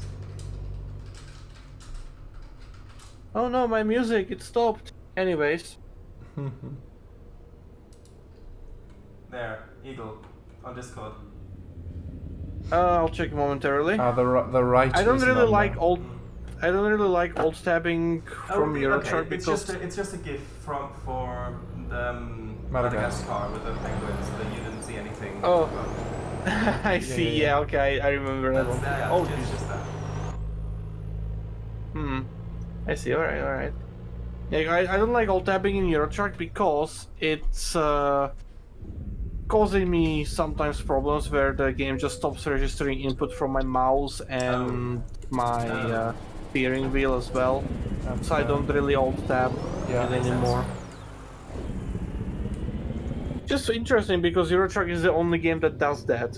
Oh no, my music, it stopped. Anyways. There, Eagle, on Discord. I'll check momentarily. The right. I don't is really number. like old. I don't really like old tabbing from Eurotruck It's because it's just a GIF for the Madagascar with the penguins. That you didn't see anything. Oh. about. I see. yeah. Yeah, okay, I remember that one. Yeah, Oh, it's just that. I see. All right. Yeah, I don't like alt tabbing in Eurotruck because it's causing me sometimes problems where the game just stops registering input from my mouse and my steering wheel as well. So I don't really alt tab it anymore. Just interesting because Eurotruck is the only game that does that.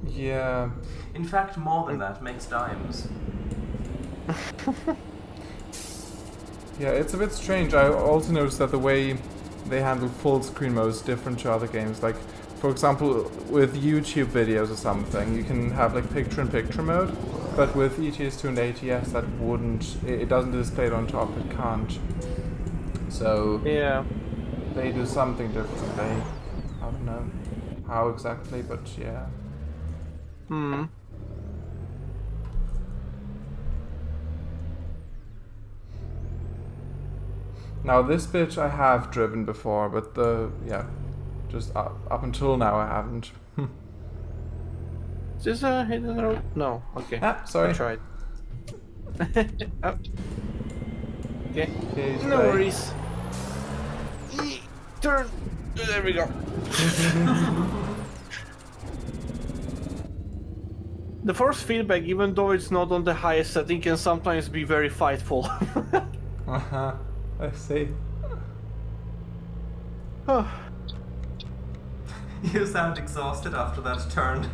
Yeah. In fact, more than that, makes dimes. Yeah, it's a bit strange. I also noticed that the way they handle full screen mode is different to other games. Like, for example, with YouTube videos or something, you can have like picture-in-picture mode, but with ETS2 and ATS, that wouldn't. It doesn't display it on top. It can't. So Yeah. they do something differently. I don't know how exactly, but yeah. Now this bit I have driven before, but just up until now I haven't. Is this a hidden road? No. Okay. Ah, sorry. I tried. Oh. Okay. Okay, No bye. worries. Turn. There we go. The force feedback, even though it's not on the highest setting, can sometimes be very fightful. Uh-huh. I see. You sound exhausted after that turn.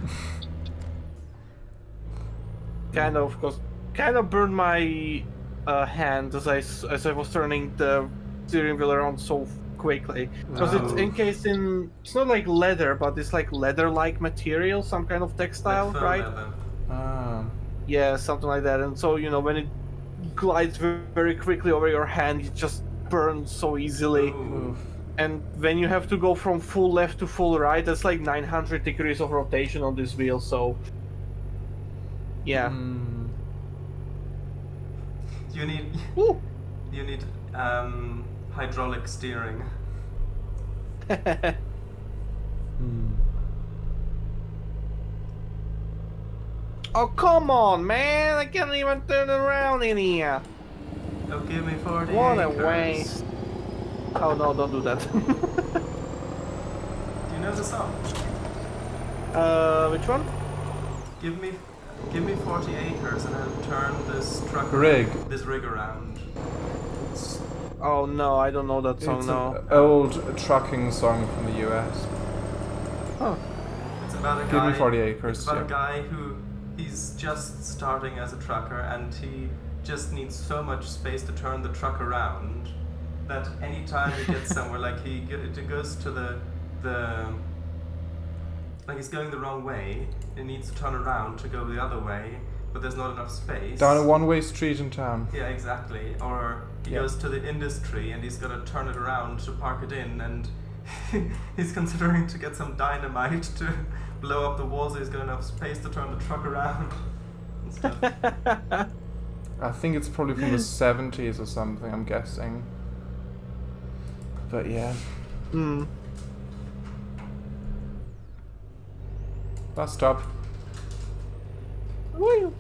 Kind of burned my hand as I was turning the steering wheel around so quickly. Because it's encased in, it's not like leather, but it's like leather-like material, some kind of textile, Like foam right? leather. Ah. Yeah, something like that. And so, you know, when it glides very quickly over your hand, it just burns so easily. Ooh. Oof. And when you have to go from full left to full right, that's like 900 degrees of rotation on this wheel, so... Yeah. Mm. You need Woo! you need hydraulic steering. Hmm. Oh, come on, man! I can't even turn around in here! Oh, give me 40 What a acres. waste. Oh no, don't do that. Do you know the song? Which one? Give me 40 acres and I'll turn this truck this rig around. Oh no, I don't know that song It's now. an old trucking song from the US. Oh. It's about a Give guy. me 40 acres. It's about Yeah. a guy who he's just starting as a trucker and he just needs so much space to turn the truck around that anytime he gets somewhere, like it goes to the like he's going the wrong way, he needs to turn around to go the other way, but there's not enough space. Down a one-way street in town. Yeah, exactly. Or he Yeah. goes to the industry and he's got to turn it around to park it in, and he's considering to get some dynamite to blow up the walls so he's got enough space to turn the truck around and stuff. I think it's probably from the 70s or something, I'm guessing. But yeah. Hmm. Bus stop. Woo.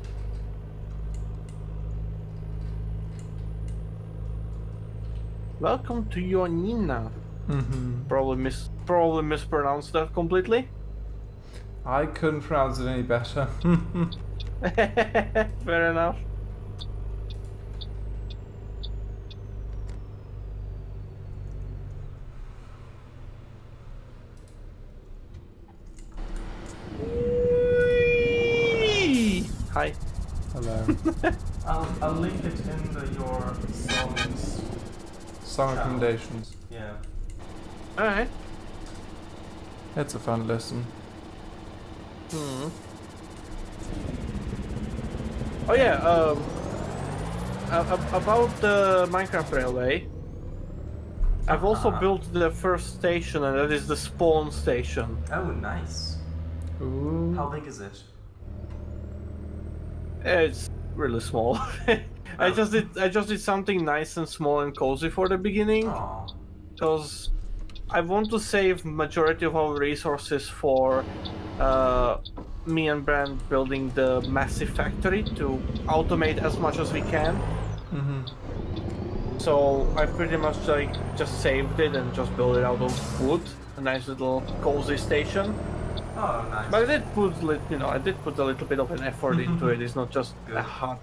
Welcome to Ionina. Mm-hmm. Probably mispronounced that completely. I couldn't pronounce it any better. Fair enough. Whee! Hi. Hello. I'll link it in your songs. Song Ciao. recommendations. Yeah. Alright. It's a fun listen. Hmm. Oh yeah, about the Minecraft Railway. I've also built the first station, and that is the spawn station. Oh, nice. Ooh. How big is it? It's really small. I just did something nice and small and cozy for the beginning, Aw. because I want to save majority of our resources for me and Brand building the massive factory to automate as much as we can. Mm-hmm. So I pretty much like just saved it and just built it out of wood, a nice little cozy station. Oh, nice. But I did put, I did put a little bit of an effort into it. It's not just Good. a hut.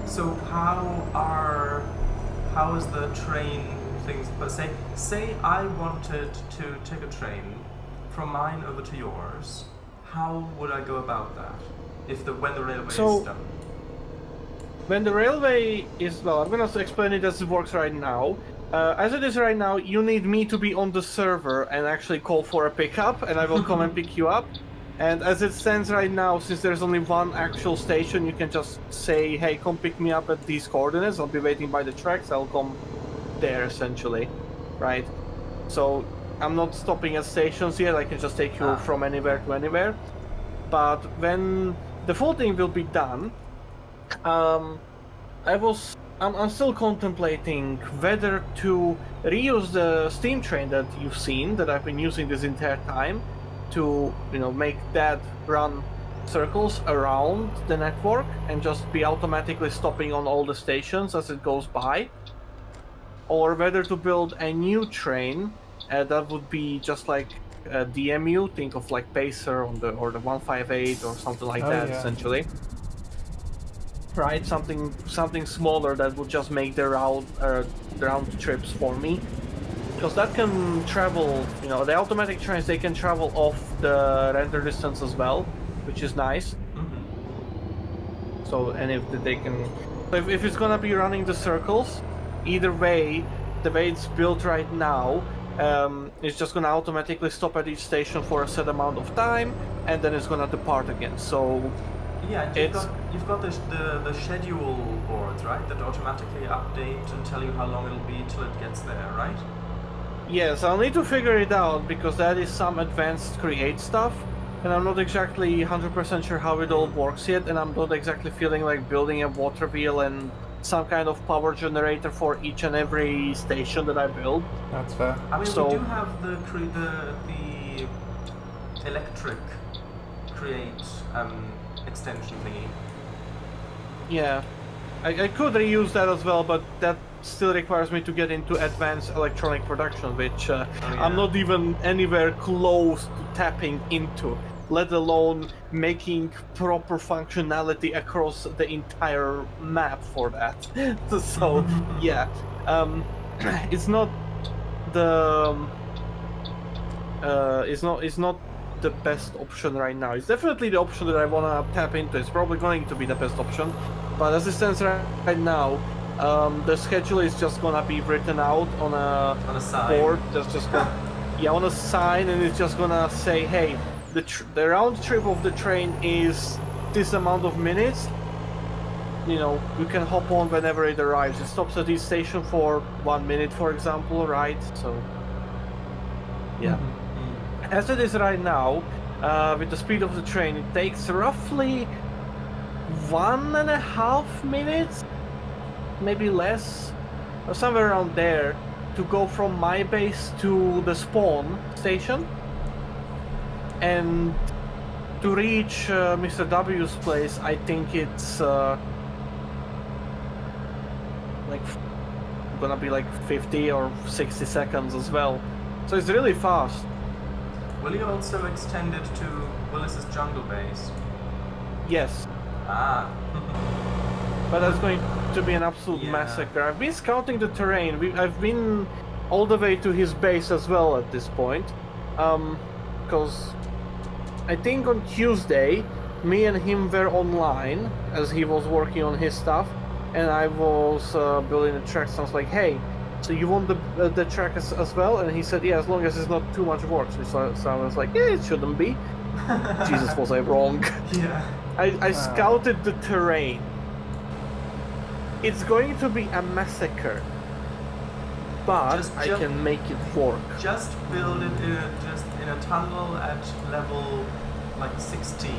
So how is the train things? But say I wanted to take a train from mine over to yours. How would I go about that? When the railway is done? When the railway is, well, I'm gonna explain it as it works right now. As it is right now, you need me to be on the server and actually call for a pickup, and I will come and pick you up. And as it stands right now, since there's only one actual station, you can just say, hey, come pick me up at these coordinates. I'll be waiting by the tracks. I'll come there, essentially. Right? So I'm not stopping at stations yet. I can just take you from anywhere to anywhere. But when the full thing will be done, I'm still contemplating whether to reuse the steam train that you've seen, that I've been using this entire time, to make that run circles around the network and just be automatically stopping on all the stations as it goes by, or whether to build a new train that would be just like a DMU. Think of like Pacer on the 158 or something like Oh, that, yeah. essentially. Right, something smaller that would just make the round trips for me, because that can travel. You know, the automatic trains, they can travel off the render distance as well, which is nice. So, and if they can, if it's gonna be running the circles, either way, the way it's built right now, it's just gonna automatically stop at each station for a set amount of time, and then it's gonna depart again. So Yeah, and you've got the schedule boards, right? That automatically update and tell you how long it'll be till it gets there, right? yes, I'll need to figure it out because that is some advanced create stuff, and I'm not exactly 100% sure how it all works yet, and I'm not exactly feeling like building a water wheel and some kind of power generator for each and every station that I build. That's fair. I mean, So- we do have the electric create extension thingy. Yeah, I could reuse that as well, but that still requires me to get into advanced electronic production, which yeah. I'm not even anywhere close to tapping into, let alone making proper functionality across the entire map for that. So, yeah, it's not the it's not the best option right now. It's definitely the option that I wanna tap into. It's probably going to be the best option, but as it stands right now, the schedule is just gonna be written out on On a sign. board. That's just gonna, yeah, on a sign, and it's just gonna say, hey, the round trip of the train is this amount of minutes. You know, you can hop on whenever it arrives. It stops at each station for 1 minute, for example, right? So, yeah. As it is right now, with the speed of the train, it takes roughly 1.5 minutes, maybe less, or somewhere around there, to go from my base to the spawn station. And to reach Mr. W's place, I think it's gonna be like 50 or 60 seconds as well. So it's really fast. Will you also extend it to Willis's jungle base? Yes, Ah. but that's going to be an absolute Yeah. massacre. I've been scouting the terrain. I've been all the way to his base as well at this point. Because I think on Tuesday, me and him were online as he was working on his stuff, and I was building the tracks. And I was like, hey, so you want the track as well? And he said, yeah, as long as it's not too much work. So I was like, yeah, it shouldn't be. Jesus, was I wrong? Yeah. I scouted the terrain. It's going to be a massacre, but I can make it work. Just build it in a tunnel at level like 16.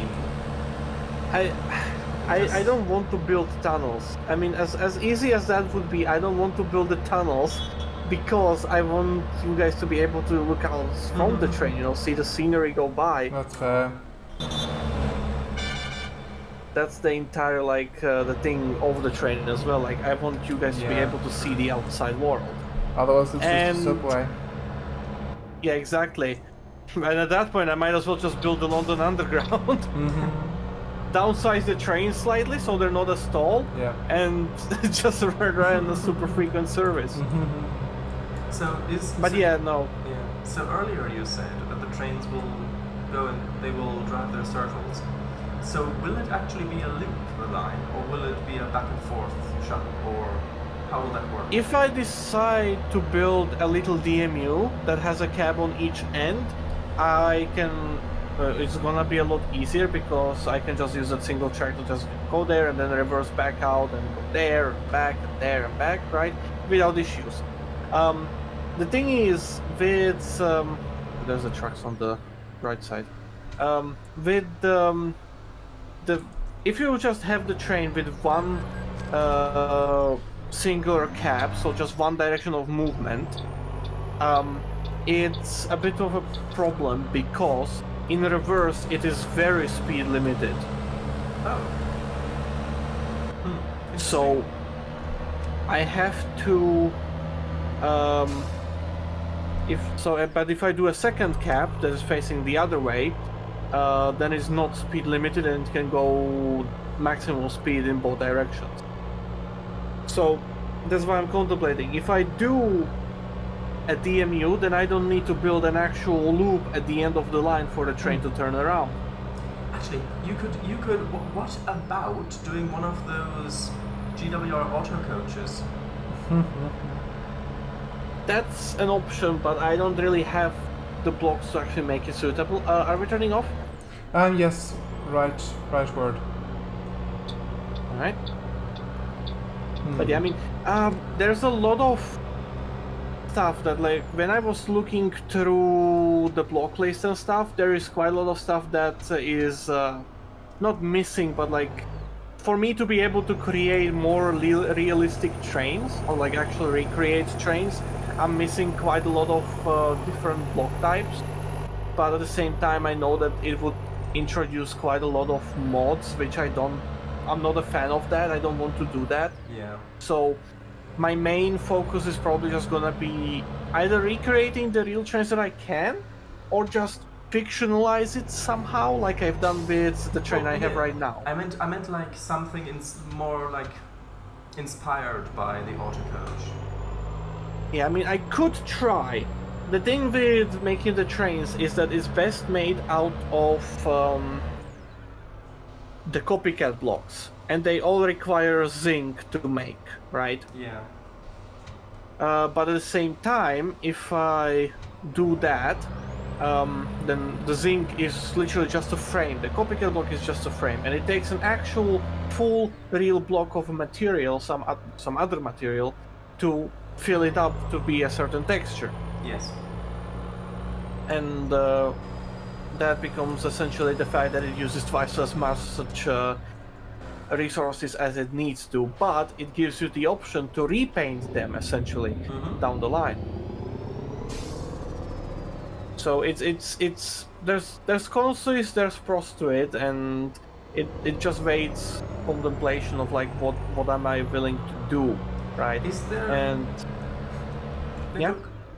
I don't want to build tunnels. I mean, as easy as that would be, I don't want to build the tunnels because I want you guys to be able to look out from the train, you know, see the scenery go by. That's fair. That's the entire, like, the thing of the train as well. Like, I want you guys to be Yeah. able to see the outside world. Otherwise, it's And- just a subway. Yeah, exactly. And at that point, I might as well just build the London Underground. Downsize the train slightly so they're not as tall, Yeah. and just run a super frequent service. So But yeah, no. Yeah. So earlier you said that the trains will go and they will drive their circles. So will it actually be a loop, the line, or will it be a back and forth shuttle, or how will that work? If I decide to build a little DMU that has a cab on each end, I can. It's gonna be a lot easier because I can just use that single track to just go there and then reverse back out and go there and back and there and back, right? Without issues. The thing is, with there's the trucks on the right side. With if you just have the train with one singular cab, so just one direction of movement, it's a bit of a problem because in reverse it is very speed limited. Oh. So I have to But if I do a second cap that is facing the other way, then it's not speed limited and it can go maximum speed in both directions. So that's why I'm contemplating. If I do a DMU, then I don't need to build an actual loop at the end of the line for the train to turn around. Actually, you could. What about doing one of those GWR auto coaches? That's an option, but I don't really have the blocks to actually make it suitable. Are we turning off? Yes, right word. Alright. But yeah, I mean, there's a lot of stuff that, like, when I was looking through the block list and stuff, there is quite a lot of stuff that is not missing, but like, for me to be able to create more realistic trains, or like actually recreate trains, I'm missing quite a lot of different block types. But at the same time, I know that it would introduce quite a lot of mods, which I'm not a fan of that. I don't want to do that. Yeah. So my main focus is probably just gonna be either recreating the real trains that I can, or just fictionalize it somehow, like I've done with the train I have right now. I meant like something more like inspired by the autocoach. Yeah, I mean, I could try. The thing with making the trains is that it's best made out of the copycat blocks, and they all require zinc to make, right? Yeah. But at the same time, if I do that, then the zinc is literally just a frame. The copycat block is just a frame, and it takes an actual full real block of a material, some other material, to fill it up to be a certain texture. Yes. And that becomes essentially the fact that it uses twice as much such resources as it needs to, but it gives you the option to repaint them essentially down the line. So there's cons, there's pros to it, and it just waits contemplation of like what am I willing to do, right? Is there? And yeah,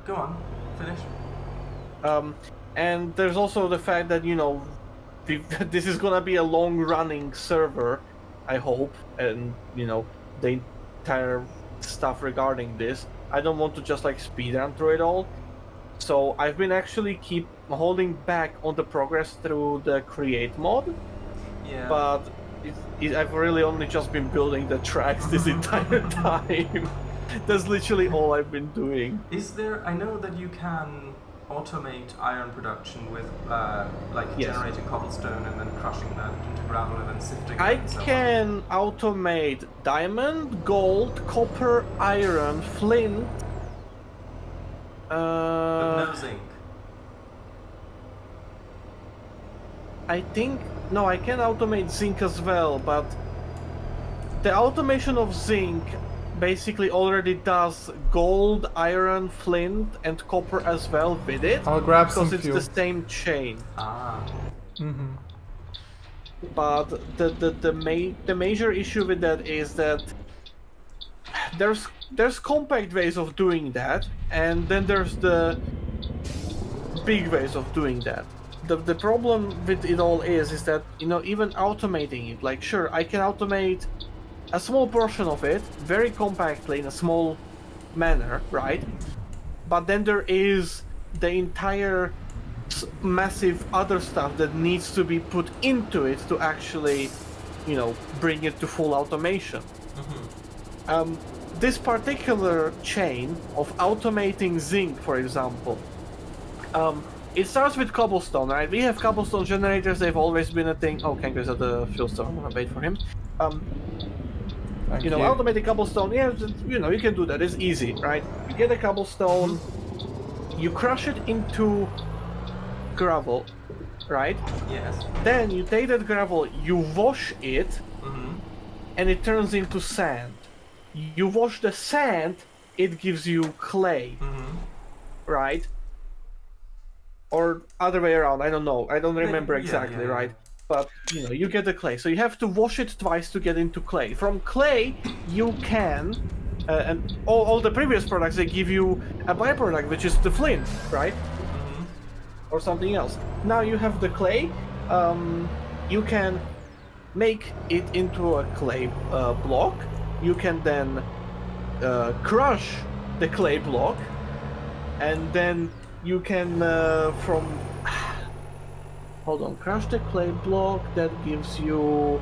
go on, finish. And there's also the fact that, you know, this is gonna be a long-running server, I hope, and, you know, the entire stuff regarding this. I don't want to just like speedrun through it all. So I've been actually keep holding back on the progress through the create mod. Yeah. But I've really only just been building the tracks this entire time. That's literally all I've been doing. Is there? I know that you can automate iron production with generating cobblestone and then crushing that into gravel and then sifting it. I and so can automate diamond, gold, copper, iron, flint. But no zinc. I think no, I can automate zinc as well, but the automation of zinc basically already does gold, iron, flint, and copper as well with it. I'll grab some because it's fuel. the same chain. Ah. Mm-hmm. But the major issue with that is that there's compact ways of doing that, and then there's the big ways of doing that. The problem with it all is that, you know, even automating it, like, sure, I can automate a small portion of it very compactly in a small manner, right? But then there is the entire massive other stuff that needs to be put into it to actually, you know, bring it to full automation. This particular chain of automating zinc, for example, it starts with cobblestone, right? We have cobblestone generators, they've always been a thing. Oh, Kango is at the fuel store, I'm gonna wait for him. Thank you know, automating cobblestone, yeah, you know, you can do that, it's easy, right? You get a cobblestone, you crush it into gravel, right? Yes. Then you take that gravel, you wash it, and it turns into sand. You wash the sand, it gives you clay, right? Or other way around, I don't know. I don't remember exactly, right? But, you know, you get the clay. So you have to wash it twice to get into clay. From clay, you can and all the previous products, they give you a byproduct, which is the flint, right? Or something else. Now you have the clay. You can make it into a clay block. You can then crush the clay block, and then you can hold on, crush the clay block. That gives you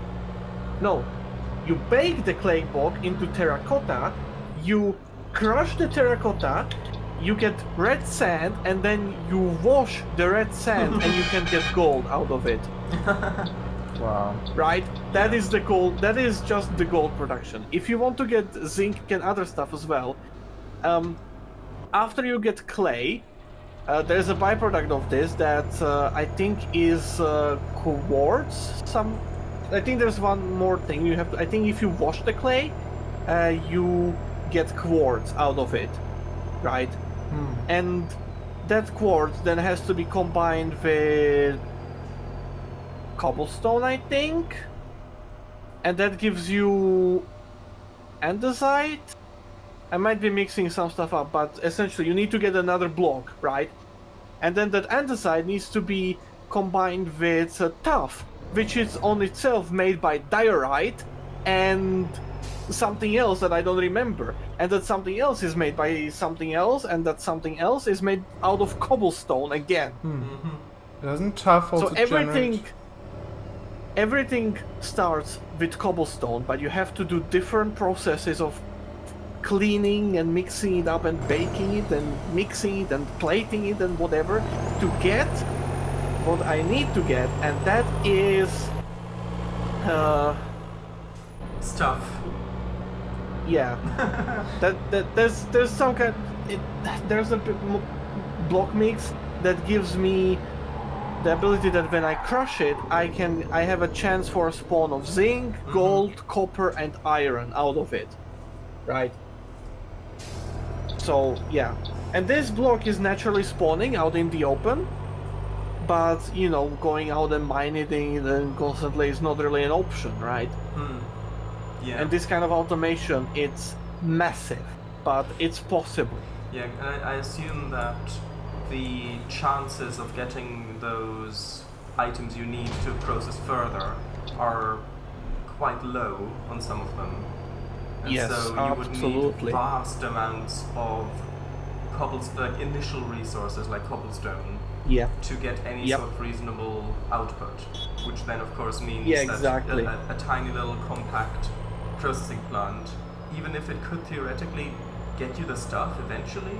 you bake the clay block into terracotta. You crush the terracotta. You get red sand, and then you wash the red sand, and you can get gold out of it. Wow. Right? That is the gold. That is just the gold production. If you want to get zinc and other stuff as well, after you get clay, there's a byproduct of this that I think is quartz. I think there's one more thing you have to. I think if you wash the clay, you get quartz out of it, right? And that quartz then has to be combined with cobblestone, I think, and that gives you andesite. I might be mixing some stuff up, but essentially you need to get another block, right? And then that andesite needs to be combined with tuff, which is on itself made by diorite and something else that I don't remember, and that something else is made by something else, and that something else is made out of cobblestone again. Doesn't tough also So everything starts with cobblestone, but you have to do different processes of cleaning and mixing it up and baking it and mixing it and plating it and whatever to get what I need to get, and that is Stuff. yeah. that there's some kind. There's a block mix that gives me the ability that when I crush it, I have a chance for a spawn of zinc, gold, copper, and iron out of it, right? So yeah, and this block is naturally spawning out in the open, but you know, going out and mining it and constantly is not really an option, right? Yeah. And this kind of automation, it's massive, but it's possible. Yeah, and I assume that the chances of getting those items you need to process further are quite low on some of them. And Yes, so you would absolutely. need vast amounts of initial resources like cobblestone Yeah. to get any Yep. sort of reasonable output, which then of course means Yeah, that exactly. a tiny little compact processing plant, even if it could theoretically get you the stuff eventually,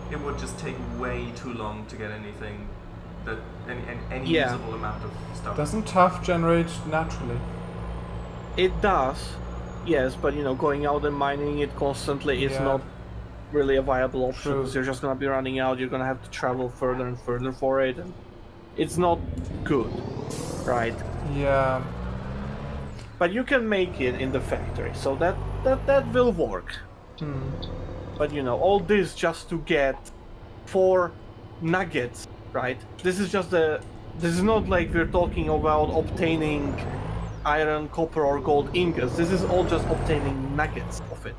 it would just take way too long to get anything that any Yeah. usable amount of stuff. Doesn't tough generate naturally? It does, yes, but you know, going out and mining it constantly is Yeah. not really a viable option, True. because you're just gonna be running out. You're gonna have to travel further and further for it, and it's not good, right? Yeah. But you can make it in the factory, so that will work. But you know, all this just to get 4 nuggets, right? This is just this is not like we're talking about obtaining iron, copper, or gold ingots. This is all just obtaining nuggets of it,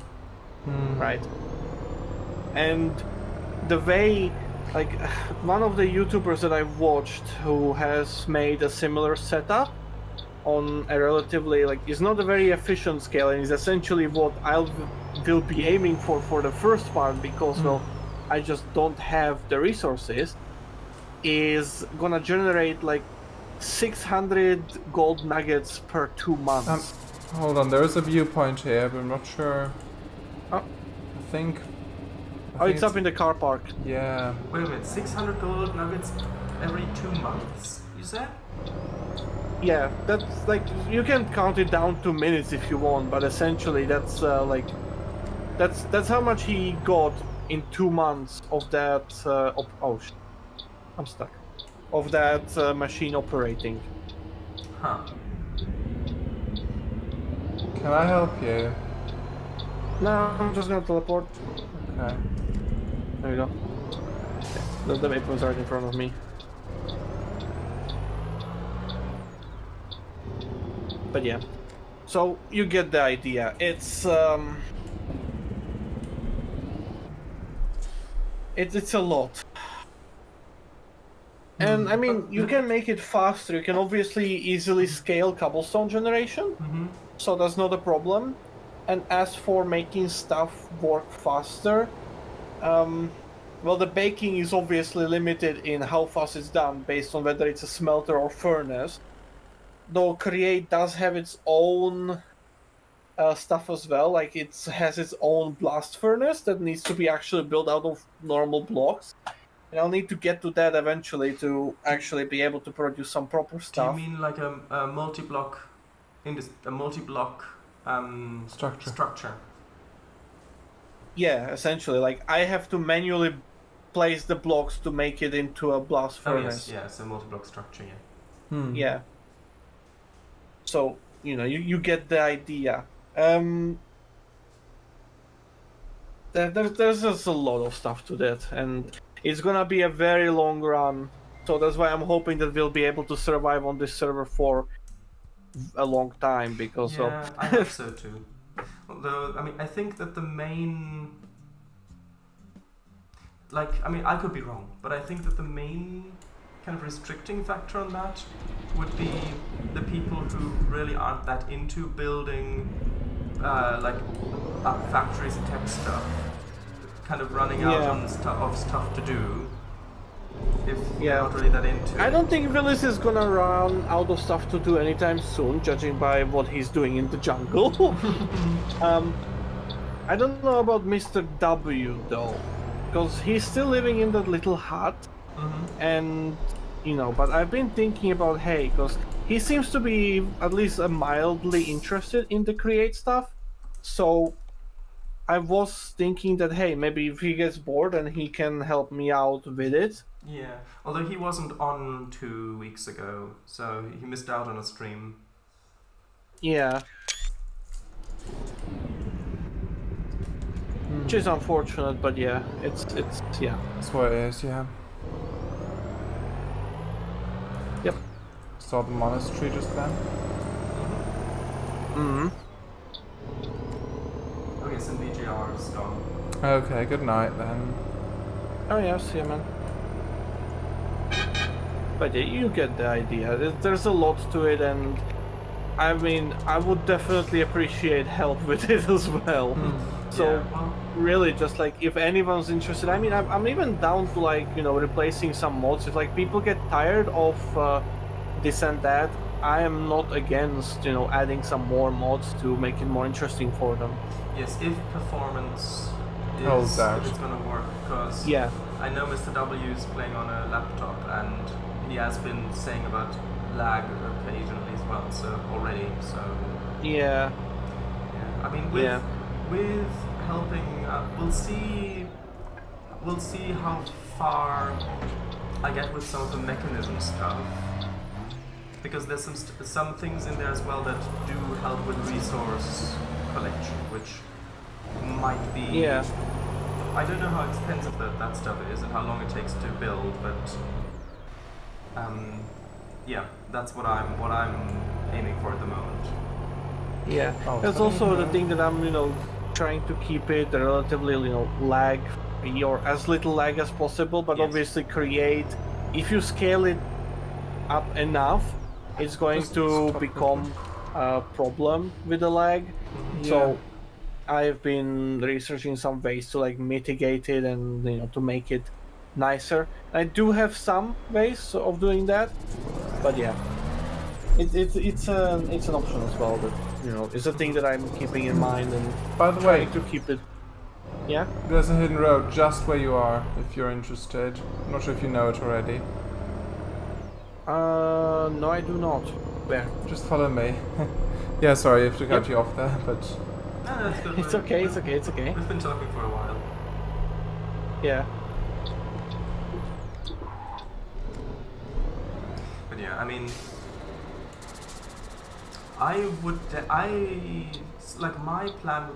right? And the way, like, one of the YouTubers that I've watched who has made a similar setup on a relatively, like, it's not a very efficient scale, and is essentially what will be aiming for the first part, because well, I just don't have the resources, is gonna generate like 600 gold nuggets per 2 months. Hold on, there is a viewpoint here, but I'm not sure. Oh. I think It's up in the car park. Yeah. Wait a minute, 600 gold nuggets every 2 months, you said? Yeah, that's like, you can count it down to minutes if you want, but essentially that's that's how much he got in 2 months of that. I'm stuck. Of that machine operating. Huh. Can I help you? No, I'm just gonna teleport. Okay. There we go. The weapon's right in front of me. But yeah, so you get the idea. It's It's a lot. And I mean, you can make it faster. You can obviously easily scale cobblestone generation, so that's not a problem. And as for making stuff work faster, well, the baking is obviously limited in how fast it's done based on whether it's a smelter or furnace. Though Create does have its own stuff as well, like it has its own blast furnace that needs to be actually built out of normal blocks. And I'll need to get to that eventually to actually be able to produce some proper stuff. Do you mean like a multi-block, structure? Yeah, essentially, like I have to manually place the blocks to make it into a blast furnace. Oh yes, yeah, it's a multi-block structure, yeah. Yeah. So, you know, you get the idea. There's just a lot of stuff to that, and it's gonna be a very long run. So that's why I'm hoping that we'll be able to survive on this server for a long time because yeah, I hope so too. Although, I mean, I think that the main... Like, I mean, I could be wrong, but I think that the main kind of restricting factor on that would be the people who really aren't that into building factories and tech stuff, kind of running out on stuff to do. If you're not really that into it. I don't think Willis is gonna run out of stuff to do anytime soon, judging by what he's doing in the jungle. I don't know about Mr. W though, because he's still living in that little hut, and you know. But I've been thinking about because he seems to be at least mildly interested in the Create stuff, so I was thinking that maybe if he gets bored and he can help me out with it. Yeah, although he wasn't on 2 weeks ago, so he missed out on a stream. Yeah. Which is unfortunate, but yeah, it's yeah. That's what it is, yeah. Yep. Saw the monastery just then. Oh yes, and VGR is gone. Okay, good night then. Oh yeah, see you, man. But yeah, you get the idea. There's a lot to it, and I mean, I would definitely appreciate help with it as well. So really, just like if anyone's interested, I mean, I'm even down to like, you know, replacing some mods. If like people get tired of this and that, I am not against, you know, adding some more mods to make it more interesting for them. Yes, if performance is out. if it's gonna work, because I know Mr. W is playing on a laptop and he has been saying about lag occasionally as well. So already, so yeah. I mean, with helping, we'll see how far I get with some of the mechanism stuff. Because there's some things in there as well that do help with resource collection, which might be... I don't know how expensive that stuff is and how long it takes to build, but yeah, that's what I'm aiming for at the moment. Yeah, that's also the thing that I'm, you know, trying to keep it relatively, you know, lag-free or as little lag as possible, but obviously Create, if you scale it up enough, it's going to become a problem with the lag. So I've been researching some ways to like mitigate it and, you know, to make it nicer. I do have some ways of doing that, but yeah, it's an option as well. That, you know, it's a thing that I'm keeping in mind and by the way, trying to keep it. Yeah. There's a hidden road just where you are, if you're interested. I'm not sure if you know it already. No, I do not. Where? Just follow me. Yeah, sorry, I have to cut you off there, but... No, that's good. It's okay, it's okay, it's okay. We've been talking for a while. Yeah. But yeah, I mean... like my plan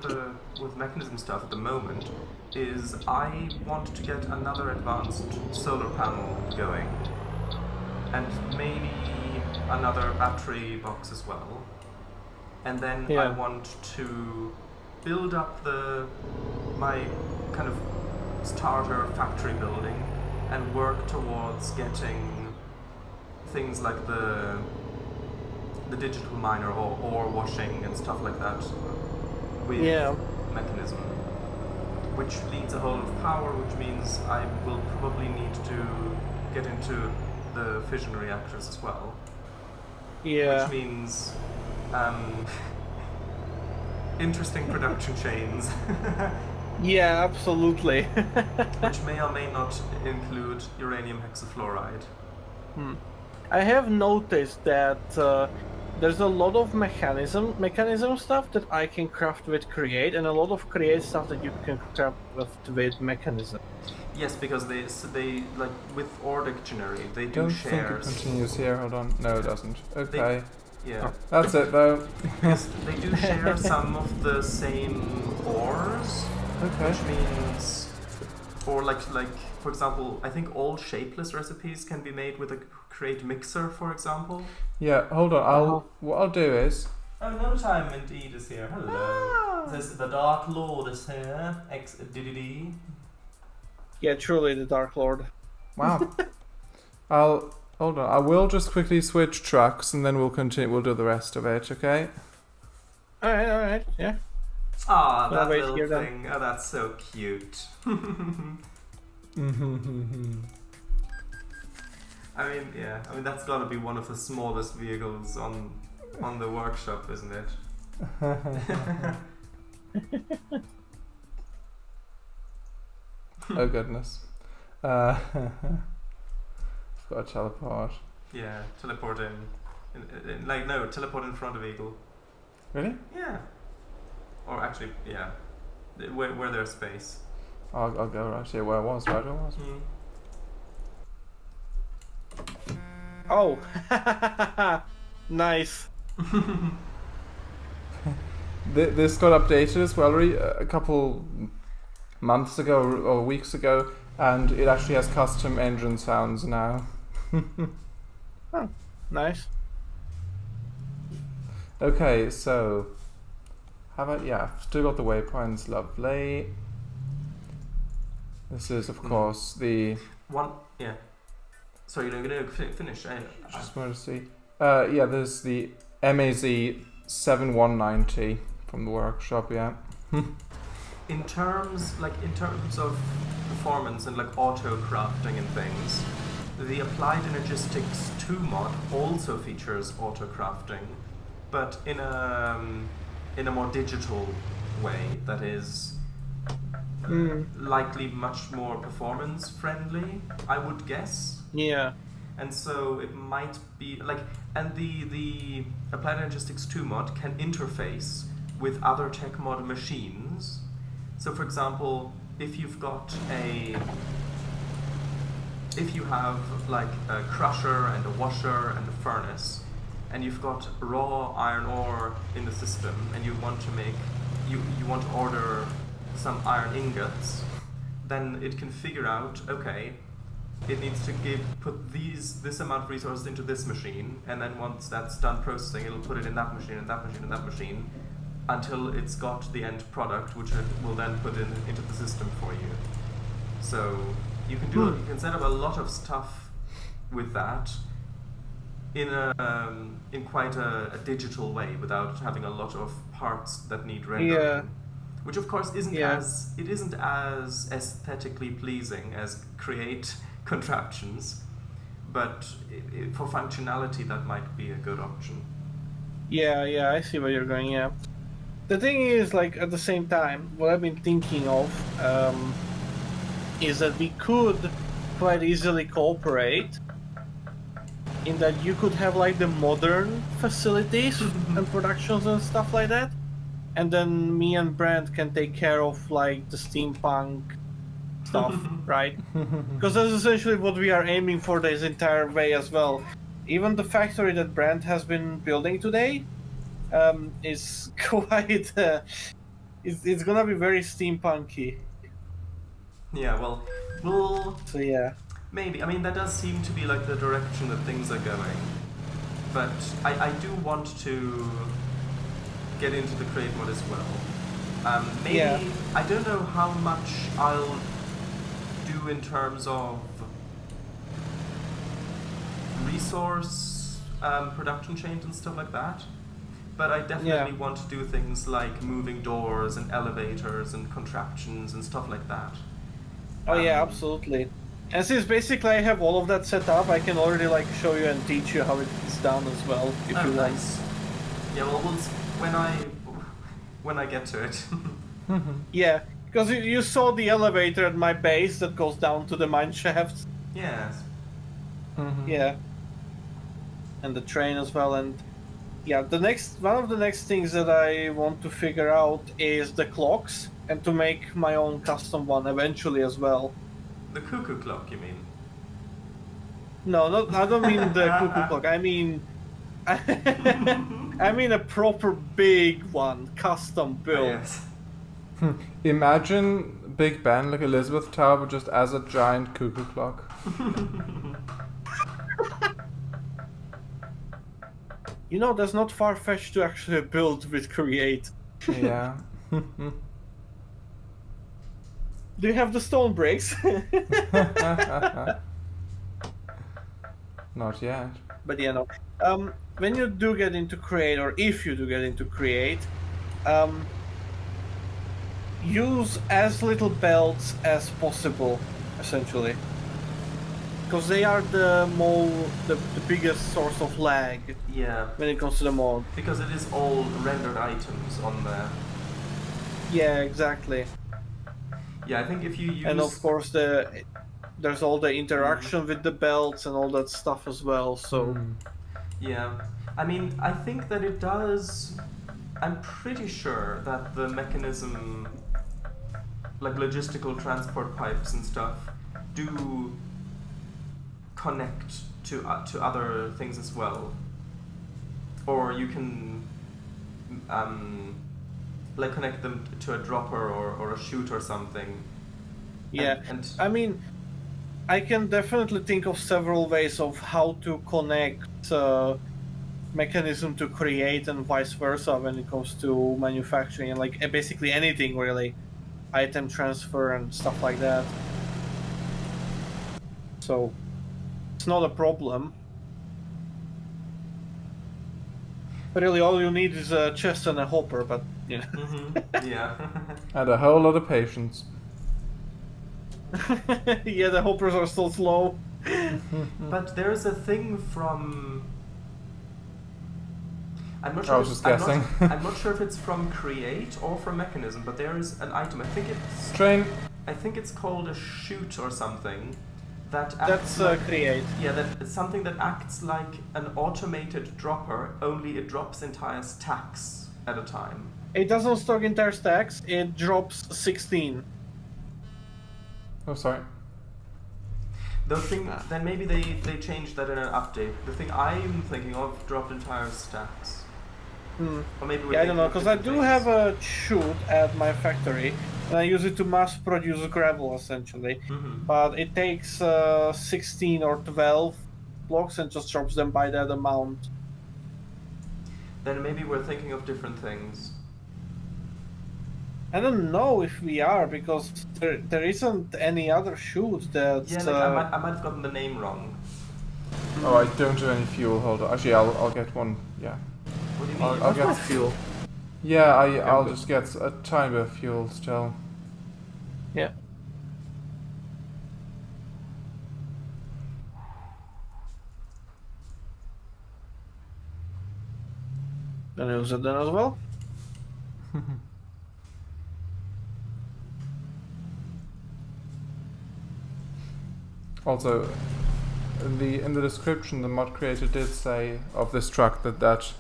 with mechanism stuff at the moment is I want to get another advanced solar panel going. And maybe another battery box as well. And then I want to build up my kind of starter factory building and work towards getting things like the digital miner or ore washing and stuff like that with mechanism, which needs a whole lot of power, which means I will probably need to get into the fission reactors as well. Yeah. Which means interesting production chains. Yeah, absolutely. Which may or may not include uranium hexafluoride. I have noticed that there's a lot of mechanism stuff that I can craft with create, and a lot of create stuff that you can craft with mechanism. Yes, because they like with Ore Dictionary they do Don't share. think it continues here. Hold on. No, it doesn't. Okay. Yeah. That's it though. Because they do share some of the same ores, Okay. which means, or like for example, I think all shapeless recipes can be made with a create mixer, for example. Yeah. Hold on. What I'll do is. Oh, no time indeed is here. Hello. This the Dark Lord is here. XDDD. Yeah, truly the Dark Lord. Wow. Hold on. I will just quickly switch trucks and then we'll continue. We'll do the rest of it. Okay. All right, yeah. Ah, Well, that wait little here then. thing. Oh, that's so cute. I mean that's gotta be one of the smallest vehicles on the workshop, isn't it? Oh goodness. I've got to teleport. Yeah, teleport teleport in front of Eagle. Really? Yeah. Or actually, yeah. Where there's space. I'll go right here where I was. Right where I was. Oh, nice. This got updated as well a couple months ago or weeks ago, and it actually has custom engine sounds now. Oh, nice. Okay, so still got the waypoints. Lovely. This is of course the one. Yeah. Sorry, you're gonna finish. just wanted to see. There's the MAZ 7190 from the workshop. Yeah. In terms of performance and like auto crafting and things, the Applied Energistics 2 mod also features auto crafting, but in a more digital way that is likely much more performance friendly, I would guess. Yeah. And so it might be like, and the Applied Energistics 2 mod can interface with other tech mod machines. So for example, if you have like a crusher and a washer and a furnace, and you've got raw iron ore in the system, and you want to order some iron ingots, then it can figure out, okay, it needs to put this amount of resources into this machine, and then once that's done processing, it'll put it in that machine, and that machine, and that machine, until it's got the end product, which it will then put into the system for you. So you can set up a lot of stuff with that in quite a digital way without having a lot of parts that need rendering. Yeah. Which of course isn't as aesthetically pleasing as create contraptions, but for functionality that might be a good option. Yeah, I see where you're going, yeah. The thing is, like, at the same time, what I've been thinking of is that we could quite easily cooperate in that you could have, like, the modern facilities and productions and stuff like that, and then me and Brent can take care of, like, the steampunk stuff, right? Because that's essentially what we are aiming for this entire way as well. Even the factory that Brent has been building today is quite... it's gonna be very steampunky. Yeah, well, we'll... So yeah. Maybe. I mean, that does seem to be like the direction that things are going. But I do want to get into the create mod as well. Maybe, Yeah. I don't know how much I'll do in terms of resource production chains and stuff like that. But I definitely want to do things like moving doors and elevators and contraptions and stuff like that. Oh yeah, absolutely. And since basically I have all of that set up, I can already like show you and teach you how it's done as well, if you want. Nice. Yeah, well, when I get to it. Yeah, because you saw the elevator at my base that goes down to the mine shafts. Yes. Yeah. And the train as well, and yeah, one of the next things that I want to figure out is the clocks, and to make my own custom one eventually as well. The cuckoo clock, you mean? No, I don't mean the cuckoo clock. I mean, I mean a proper big one, custom built. Yes. Imagine Big Ben, like Elizabeth Tower, but just as a giant cuckoo clock. You know, that's not far-fetched to actually build with Create. Yeah. Do you have the stone bricks? Not yet. But yeah, no. When you do get into Create, or if you do get into Create, use as little belts as possible, essentially. Because they are the biggest source of lag when it comes to the mod. Because it is all rendered items on there. Yeah, exactly. Yeah, I think if you use... And of course there's all the interaction with the belts and all that stuff as well, so... Yeah. I mean, I think that it does... I'm pretty sure that the mechanism, like logistical transport pipes and stuff, do connect to other things as well. Or you can like connect them to a dropper or a chute or something. Yeah, and I mean, I can definitely think of several ways of how to connect mechanism to Create and vice versa when it comes to manufacturing and like basically anything really, item transfer and stuff like that. So it's not a problem. Really, all you need is a chest and a hopper, but you know. Yeah. And a whole lot of patience. Yeah, the hoppers are still slow. But there's a thing from... I'm not I sure. was just guessing. I'm not sure if it's from Create or from Mechanism, but there is an item. I think it's... Train. I think it's called a chute or something. That's Create. Yeah, that's something that acts like an automated dropper, only it drops entire stacks at a time. It doesn't stock entire stacks, it drops 16. Oh, sorry. The thing, then maybe they changed that in an update. The thing I'm thinking of dropped entire stacks. Or maybe Yeah, I don't know, because I do have a chute at my factory, and I use it to mass produce gravel essentially. But it takes 16 or 12 blocks and just drops them by that amount. Then maybe we're thinking of different things. I don't know if we are, because there isn't any other chute that's... Yeah, like I might have gotten the name wrong. Oh, I don't have any fuel. Hold on. Actually, I'll get one. Yeah. What do you mean? I'll get fuel. Yeah, I'll just get a tiny bit of fuel still. Yeah. Then use it then as well. Also, in the description, the mod creator did say of this truck that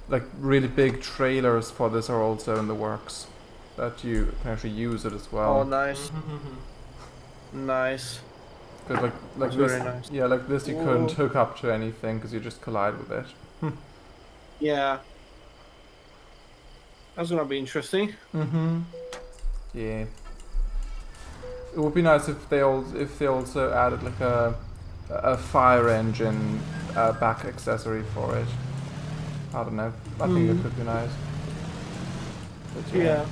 like really big trailers for this are also in the works, that you can actually use it as well. Oh, nice. Nice. Because like That's this, very nice. yeah, like this you couldn't hook up to anything because you just collide with it. Yeah. That's gonna be interesting. Yeah. It would be nice if they also added like a fire engine back accessory for it. I don't know. I think it could be nice. But Yeah.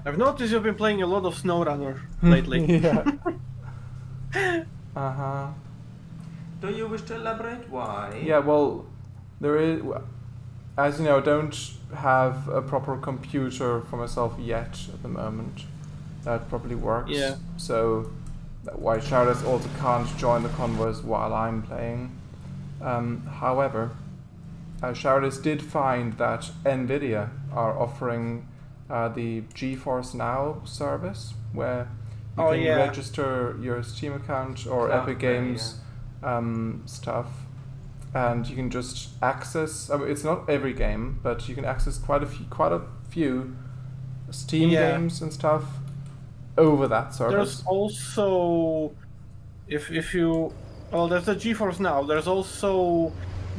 I've noticed you've been playing a lot of SnowRunner lately. Yeah. Uh-huh. Do you wish to elaborate why? Yeah, well, there is, as you know, I don't have a proper computer for myself yet at the moment that properly works. Yeah. So, why Sharadise also can't join the convoys while I'm playing. However, Sharadise did find that NVIDIA are offering the GeForce Now service, where you can register your Steam account or Epic Games stuff, and you can just access. I mean, it's not every game, but you can access quite a few Steam games and stuff over that service. There's also, if you, well, there's the GeForce Now. There's also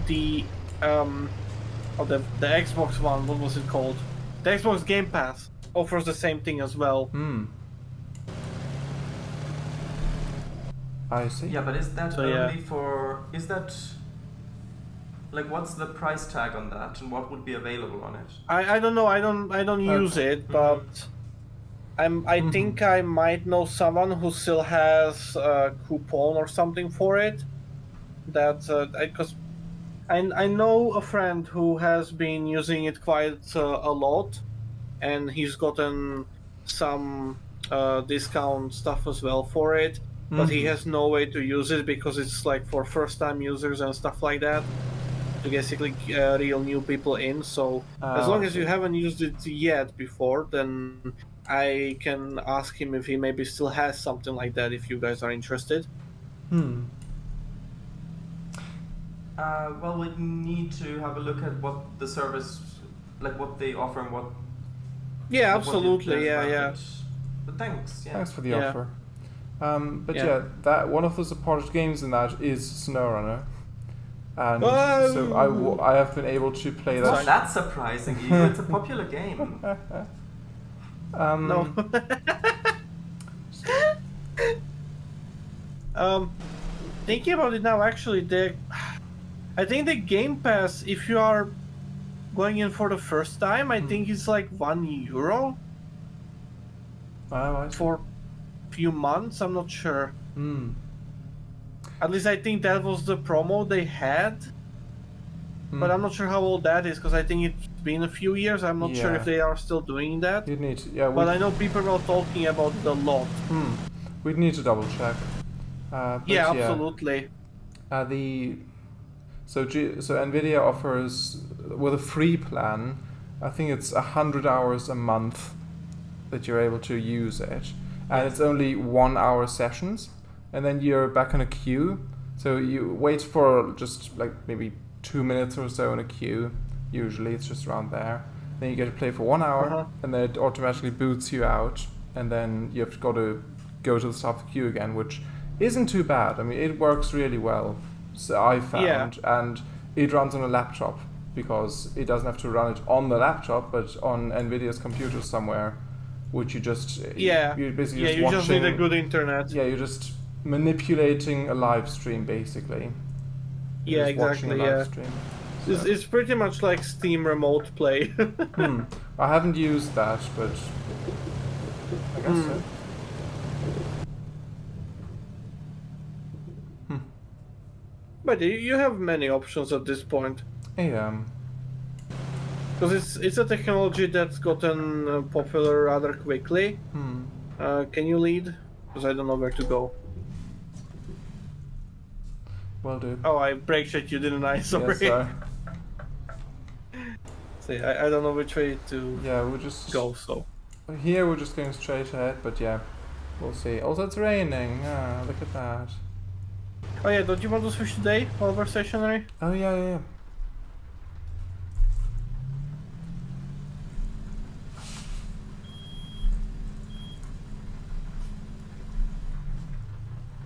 the the Xbox one. What was it called? The Xbox Game Pass offers the same thing as well. I see. Yeah, but is that So, only for? Is that like what's the price tag on that, and what would be available on it? I don't know. I don't use it, but I think I might know someone who still has a coupon or something for it. That because I know a friend who has been using it quite a lot, and he's gotten some discount stuff as well for it. But he has no way to use it because it's like for first-time users and stuff like that, to basically reel new people in. So as long as you haven't used it yet before, then I can ask him if he maybe still has something like that if you guys are interested. Well, we need to have a look at what the service, like what they offer and what. Yeah, what absolutely. Yeah. But thanks. Yeah. Thanks for the offer. But that one of the supported games in that is SnowRunner, and so I have been able to play that. Well, that's surprising. It's a popular game. No. Thinking about it now, actually, I think the Game Pass, if you are going in for the first time, I think it's like €1 for a few months. I'm not sure. At least I think that was the promo they had. But I'm not sure how old that is, because I think it's been a few years. I'm not sure if they are still doing that. You'd need to, but I know people are talking about it a lot. We'd need to double check. Absolutely. So NVIDIA offers, with a free plan, I think it's 100 hours a month that you're able to use it. And it's only 1 hour sessions, and then you're back in a queue. So you wait for just like maybe 2 minutes or so in a queue. Usually it's just around there. Then you get to play for 1 hour, and then it automatically boots you out, and then you have to go to the start of the queue again, which isn't too bad. I mean, it works really well. So I found, and it runs on a laptop because it doesn't have to run it on the laptop, but on NVIDIA's computer somewhere, which you just you're basically you watching, just need a good internet. Yeah, you're just manipulating a live stream basically. Yeah, exactly. Yeah, stream. It's pretty much like Steam Remote Play. I haven't used that, but I guess so. But you have many options at this point. Yeah. Because it's a technology that's gotten popular rather quickly. Can you lead? Because I don't know where to go. Will do. Oh, I brake checked you, didn't I? Sorry. Yes, sir. See, I don't know which way to we'll just go, so. Here we're just going straight ahead, but we'll see. Also, it's raining. Look at that. Oh yeah, don't you want to switch today while we're stationary? Oh yeah.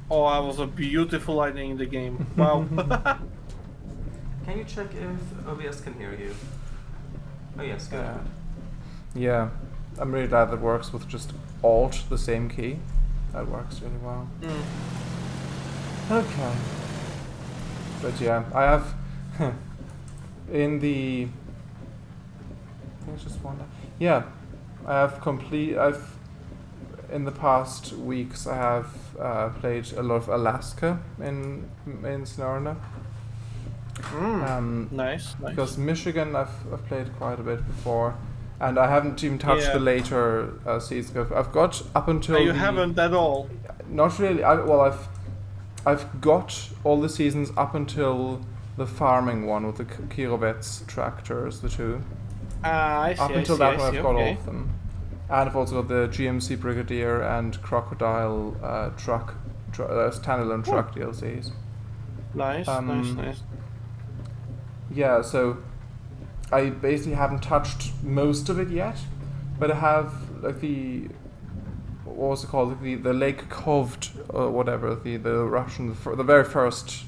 Oh, that was a beautiful lightning in the game. Wow. Can you check if OBS can hear you? Oh yes, good. Yeah, I'm really glad that works with just Alt, the same key. That works really well. Okay. But yeah, I have in the. I think it's just one. Yeah, In the past weeks, I have played a lot of Alaska in Snorna. Nice. Because Michigan, I've played quite a bit before, and I haven't even touched the later seasons. I've got up until. You haven't at all. Not really. I've got all the seasons up until the farming one with the Kirovets tractors, the two. I see. Up until that one, I've got all of them. And I've also got the GMC Brigadier and Crocodile standalone truck DLCs. Nice. Yeah, so I basically haven't touched most of it yet, but I have like the Lake Kovd or whatever, the Russian, the very first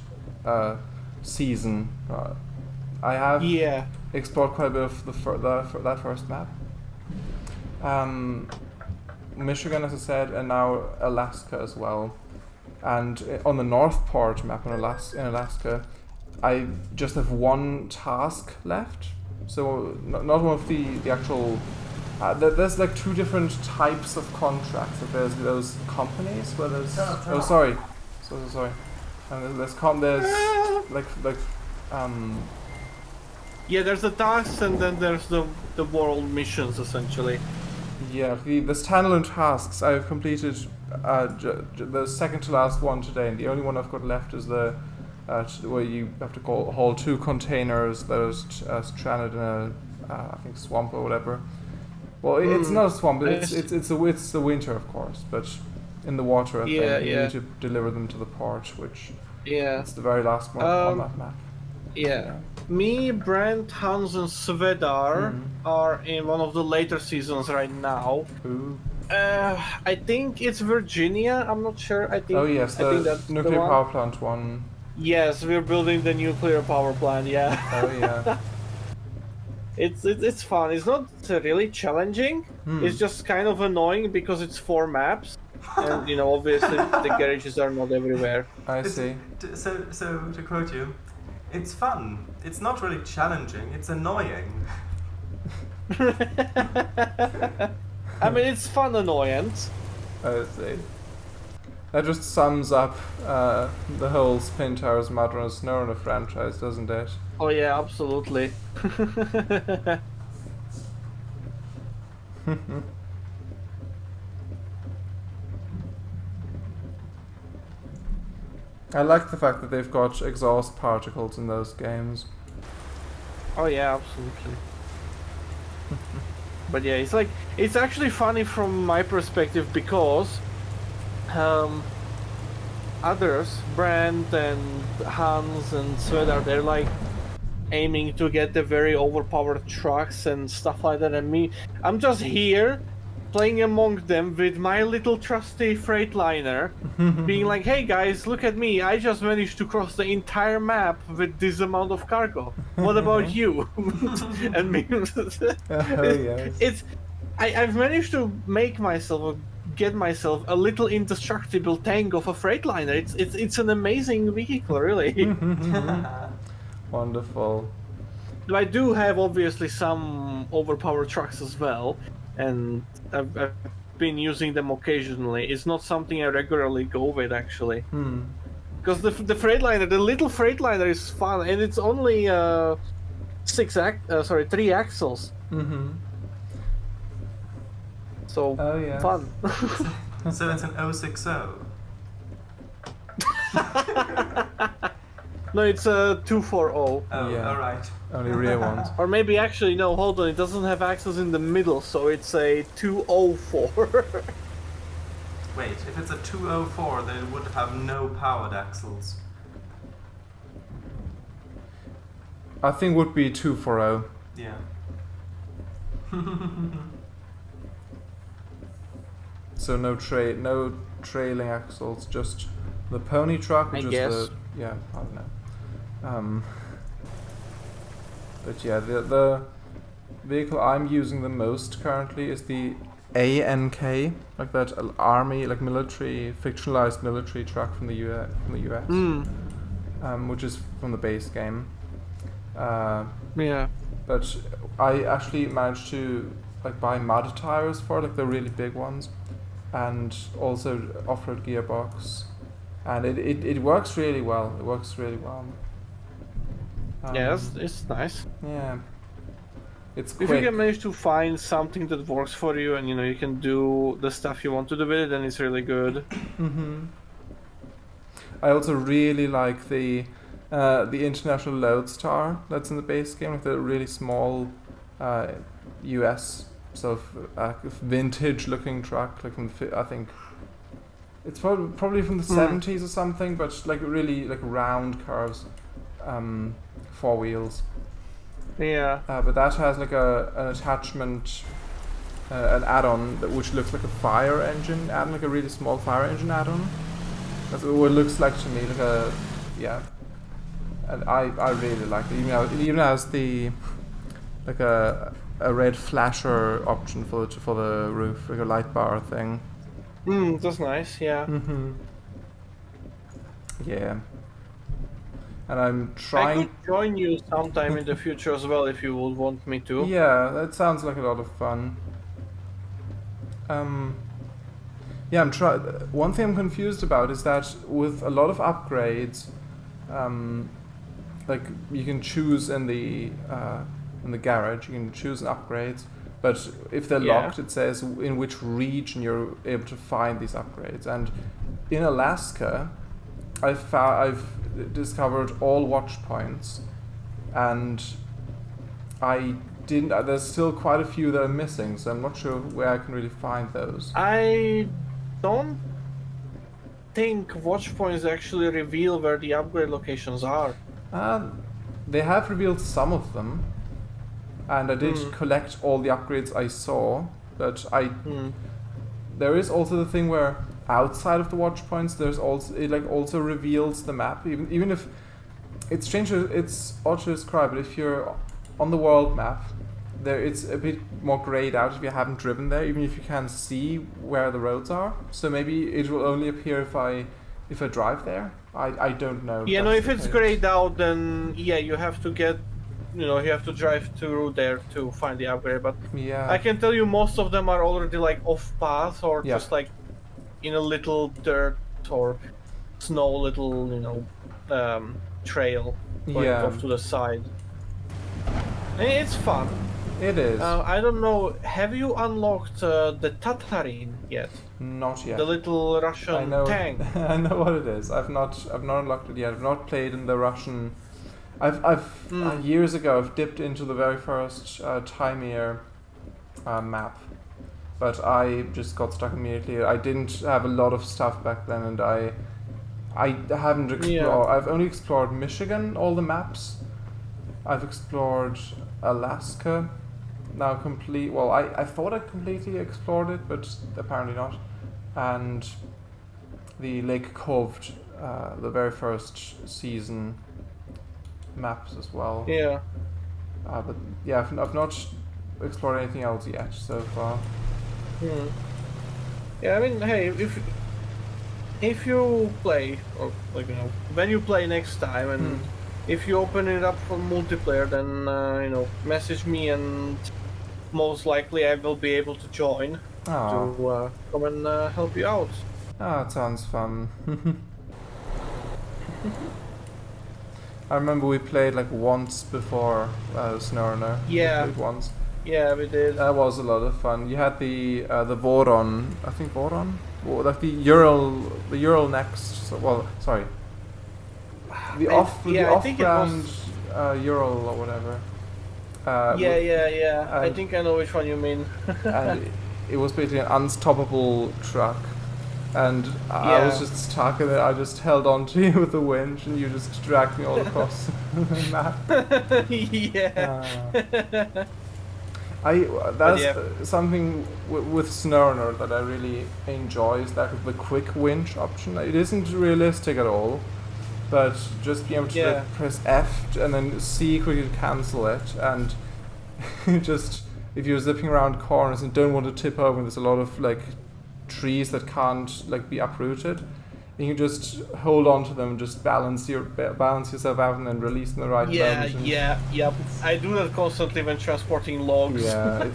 season. I have explored quite a bit of that first map. Michigan, as I said, and now Alaska as well. And on the North Port map in Alaska, I just have one task left. So not one of the actual. There's like two different types of contracts. There's those companies where there's. Oh, sorry. So sorry. And there's Yeah, there's the tasks and then there's the world missions essentially. Yeah, the standalone tasks I've completed the second to last one today, and the only one I've got left is the where you have to haul 2 containers that are stranded in a I think swamp or whatever. Well, it's not a swamp. It's the winter, of course, but in the water. I think you need to deliver them to the port, which it's the very last one on that map. Yeah. Me, Brent, Hans, and Svedar are in one of the later seasons right now. Ooh. I think it's Virginia. I'm not sure. I think. Oh yes, I think that's nuclear the one. power plant one. Yes, we're building the nuclear power plant. Yeah. Oh yeah. It's fun. It's not really challenging. It's just kind of annoying because it's 4 maps, and obviously the garages are not everywhere. I see. So to quote you, it's fun. It's not really challenging. It's annoying. I mean, it's fun annoyance. I see. That just sums up the whole Spin Towers Madrona Snorna franchise, doesn't it? Oh yeah, absolutely. I like the fact that they've got exhaust particles in those games. Oh yeah, absolutely. But yeah, it's actually funny from my perspective because others, Brent and Hans and Svedar, they're like aiming to get the very overpowered trucks and stuff like that, and me, I'm just here playing among them with my little trusty Freightliner, being like, hey guys, look at me, I just managed to cross the entire map with this amount of cargo. What about you? And me, yes. I've managed to get myself a little indestructible tank of a Freightliner. It's an amazing vehicle, really. Wonderful. I do have obviously some overpowered trucks as well, and I've been using them occasionally. It's not something I regularly go with, actually. Because the Freightliner, the little Freightliner is fun, and it's only 3 axles. So fun. So it's an 060. No, it's a 240. Oh, alright. Only rear ones. Or maybe actually, no, hold on, it doesn't have axles in the middle, so it's a 204. Wait, if it's a 204, then it would have no powered axles. I think would be 240. Yeah. So no trailing axles, just the pony truck, which I is guess. I don't know. But yeah, the vehicle I'm using the most currently is the ANK, like that army, like fictionalized military truck from the US, which is from the base game. Yeah. But I actually managed to like buy mud tires for, like the really big ones, and also off-road gearbox, and it works really well. It works really well. Yeah, it's nice. Yeah. It's If quick. you can manage to find something that works for you, and you can do the stuff you want to do with it, then it's really good. I also really like the International Lodestar that's in the base game, like the really small US sort of vintage looking truck, like from I think it's probably from the 70s or something, but like really like round curves, 4 wheels. Yeah. But that has like an attachment, an add-on which looks like a fire engine, like a really small fire engine add-on. That's what it looks like to me, like a, yeah. And I really like it. It even has the, like a red flasher option for the roof, like a light bar thing. That's nice, yeah. Yeah. And I'm I trying... could join you sometime in the future as well if you would want me to. Yeah, that sounds like a lot of fun. Yeah, one thing I'm confused about is that with a lot of upgrades, like you can choose in the garage, you can choose upgrades, but if they're locked, it says in which region you're able to find these upgrades. And in Alaska, I've discovered all watch points, and there's still quite a few that are missing, so I'm not sure where I can really find those. I don't think watch points actually reveal where the upgrade locations are. They have revealed some of them, and I did collect all the upgrades I saw, but there is also the thing where outside of the watch points, it also reveals the map, even if it's strange, it's odd to describe, but if you're on the world map, it's a bit more grayed out if you haven't driven there, even if you can see where the roads are. So maybe it will only appear if I drive there. I don't know. Yeah, no, if it's grayed out, then yeah, you have to drive through there to find the upgrade. But yeah, I can tell you most of them are already like off path or just like in a little dirt or snow little trail going off to the side. And it's fun. It is. I don't know. Have you unlocked the Tatarin yet? Not yet. The little Russian tank. I know what it is. I've not unlocked it yet. I've not played in the Russian. Years ago I've dipped into the very first Taimyr map, but I just got stuck immediately. I didn't have a lot of stuff back then, and I haven't explored. Yeah. I've only explored Michigan, all the maps. I've explored Alaska. Now I thought I completely explored it, but apparently not. And the Lake Coved, the very first season maps as well. Yeah. But yeah, I've not explored anything else yet so far. Yeah, I mean, hey, if you play, or when you play next time, and if you open it up for multiplayer, then message me, and most likely I will be able to join to come and help you out. It sounds fun. I remember we played like once before Snurner. Yeah. We played once. Yeah, we did. That was a lot of fun. You had the Voron, I think Voron? Like the Ural next. Sorry. The off-brand Ural or whatever. Yeah. I think I know which one you mean. And it was basically an unstoppable truck. And I was just stuck in it. I just held on to you with the winch, and you just dragged me all across the map. That's something with Snurner that I really enjoy, is that the quick winch option. It isn't realistic at all, but just being able to press F and then C quickly to cancel it, and just if you're zipping around corners and don't want to tip over, and there's a lot of like trees that can't be uprooted, you can just hold on to them, just balance yourself out, and then release in the right moment. Yeah. I do that constantly when transporting logs. Yeah,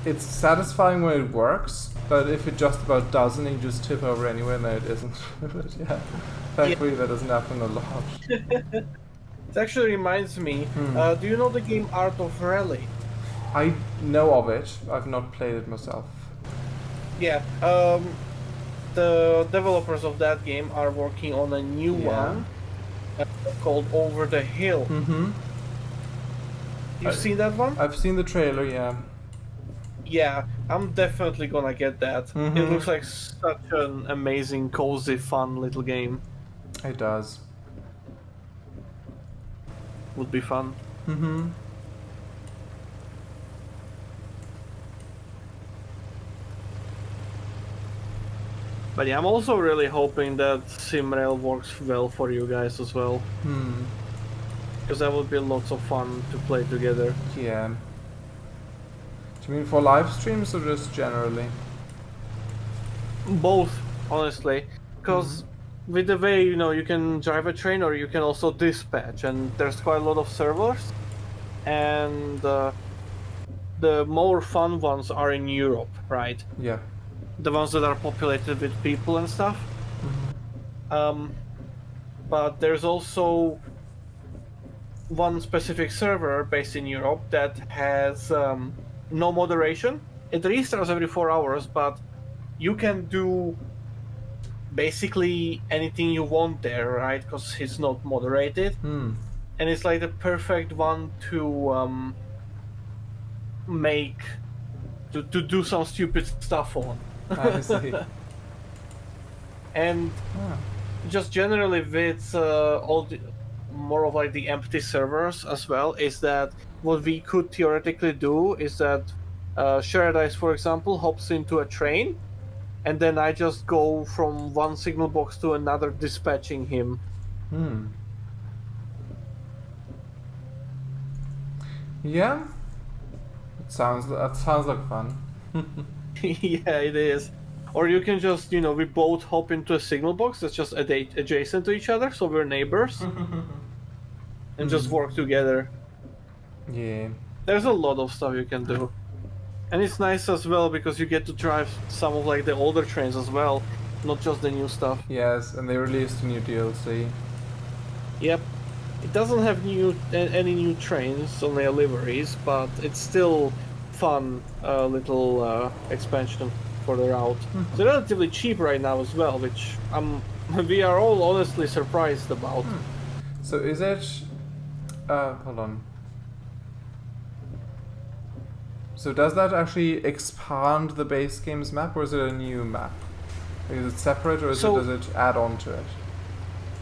it's satisfying when it works, but if it just about doesn't, you just tip over anyway, then it isn't. But yeah, thankfully that doesn't happen a lot. It actually reminds me. Do you know the game Art of Rally? I know of it. I've not played it myself. Yeah. The developers of that game are working on a new one called Over the Hill. Mm-hmm. You've seen that one? I've seen the trailer, yeah. Yeah, I'm definitely gonna get that. Mm-hmm. It looks like such an amazing, cozy, fun little game. It does. Would be fun. Mm-hmm. But yeah, I'm also really hoping that SimRail works well for you guys as well. Because that would be lots of fun to play together. Yeah. Do you mean for live streams or just generally? Both, honestly. Because with the way, you can drive a train or you can also dispatch, and there's quite a lot of servers. And the more fun ones are in Europe, right? Yeah. The ones that are populated with people and stuff. But there's also one specific server based in Europe that has no moderation. It restarts every 4 hours, but you can do basically anything you want there, right? Because it's not moderated. And it's like the perfect one to to do some stupid stuff on. I see. And just generally with all the more of like the empty servers as well, is that what we could theoretically do is that Sharadise, for example, hops into a train, and then I just go from one signal box to another, dispatching him. Yeah. That sounds like fun. Yeah, it is. Or you can just, we both hop into a signal box that's just adjacent to each other, so we're neighbors, and just work together. Yeah. There's a lot of stuff you can do. And it's nice as well because you get to drive some of like the older trains as well, not just the new stuff. Yes, and they released a new DLC. Yep. It doesn't have any new trains, only liveries, but it's still fun little expansion for the route. It's relatively cheap right now as well, which we are all honestly surprised about. So is it... hold on. So does that actually expand the base game's map, or is it a new map? Is it separate, or does it add on to it?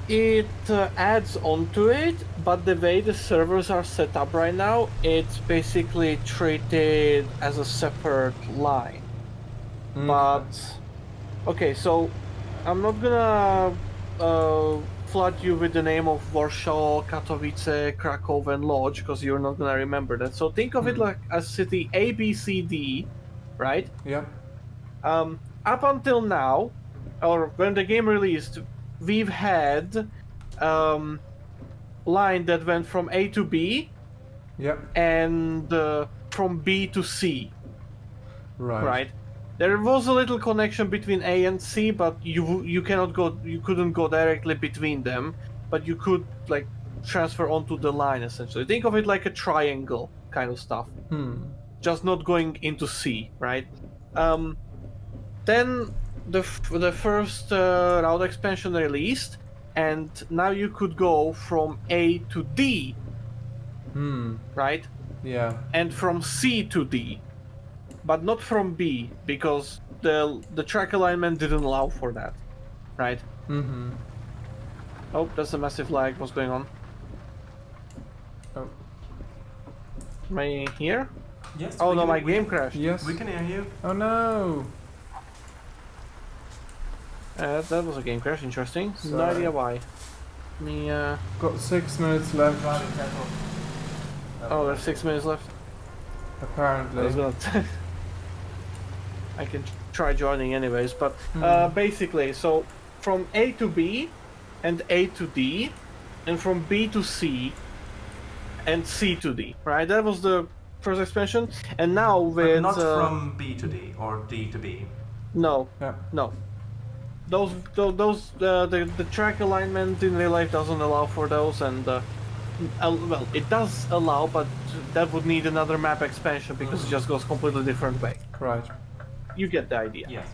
It adds onto it, but the way the servers are set up right now, it's basically treated as a separate line. But okay, so I'm not gonna flood you with the name of Warsaw, Katowice, Krakow, and Lodz, because you're not gonna remember that. So think of it like a city A, B, C, D, right? Yeah. Up until now, or when the game released, we've had line that went from A to B, and from B to C. Right. There was a little connection between A and C, but you couldn't go directly between them, but you could like transfer onto the line essentially. Think of it like a triangle kind of stuff. Just not going into C, right? Then the first route expansion released, and now you could go from A to D, right? Yeah. And from C to D, but not from B, because the track alignment didn't allow for that, right? Oh, that's a massive lag. What's going on? Oh. Am I here? Yes. Oh no, my game crashed. Yes. We can hear you. Oh no. That was a game crash. Interesting. No Sorry. idea why. Let me. Got 6 minutes left. Oh, there's 6 minutes left. I Apparently. was gonna. I can try joining anyways, but basically, so from A to B, and A to D, and from B to C, and C to D, right? That was the first expansion, and now But with not from B to D or D to B. no, Yeah. no. Those the track alignment in real life doesn't allow for those, and well, it does allow, but that would need another map expansion because it just goes completely different way. Right. You get the idea. Yes.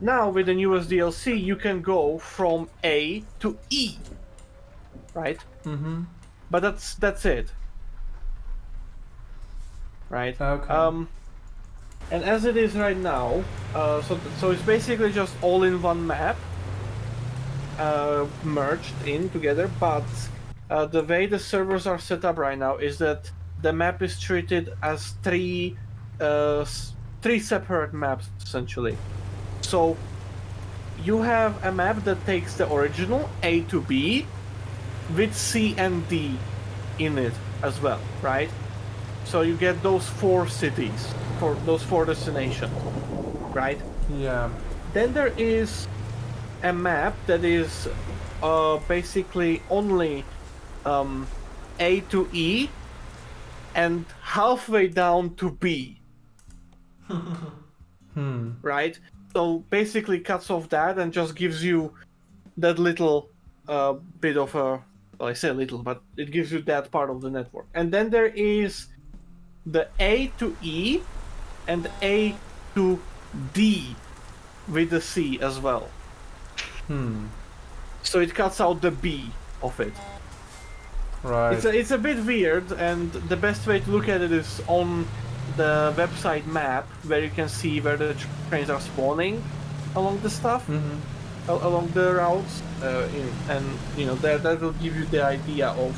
Now with the newest DLC, you can go from A to E, right? Mm-hmm. But that's it, right? Okay. And as it is right now, so it's basically just all in one map, merged in together. But the way the servers are set up right now is that the map is treated as three separate maps essentially. So you have a map that takes the original A to B with C and D in it as well, right? So you get those 4 cities, for those 4 destinations, right? Yeah. Then there is a map that is basically only A to E and halfway down to B. Right? So basically cuts off that and just gives you that little bit of a, well, I say little, but it gives you that part of the network. And then there is the A to E and A to D with the C as well. So it cuts out the B of it. Right. It's a bit weird, and the best way to look at it is on the website map, where you can see where the trains are spawning along the stuff, along the routes, and you know that will give you the idea of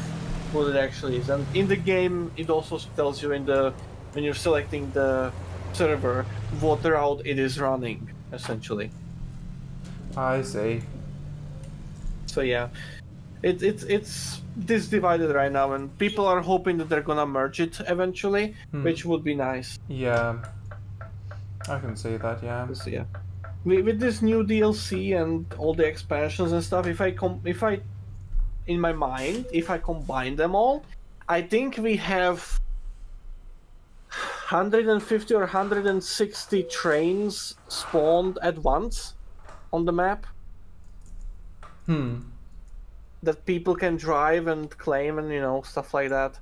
what it actually is. And in the game, it also tells you when you're selecting the server what route it is running, essentially. I see. So yeah, it's this divided right now, and people are hoping that they're gonna merge it eventually, which would be nice. Yeah. I can see that, yeah. So yeah, with this new DLC and all the expansions and stuff, if I in my mind, if I combine them all, I think we have 150 or 160 trains spawned at once on the map. That people can drive and claim and, you know, stuff like that.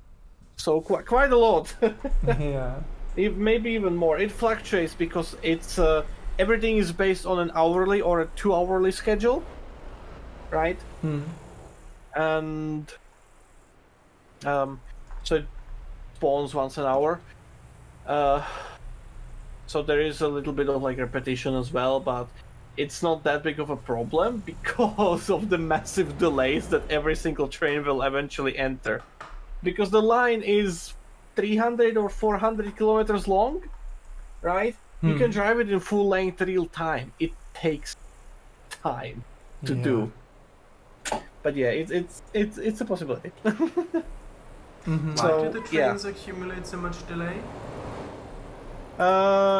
So quite a lot. Yeah. Maybe even more. It fluctuates because it's everything is based on an hourly or a 2-hourly schedule, right? And so it spawns once an hour. So there is a little bit of like repetition as well, but it's not that big of a problem because of the massive delays that every single train will eventually enter. Because the line is 300 or 400 kilometers long, right? You can drive it in full length real time. It takes time to do. But yeah, it's a possibility. Why do the trains accumulate so much delay?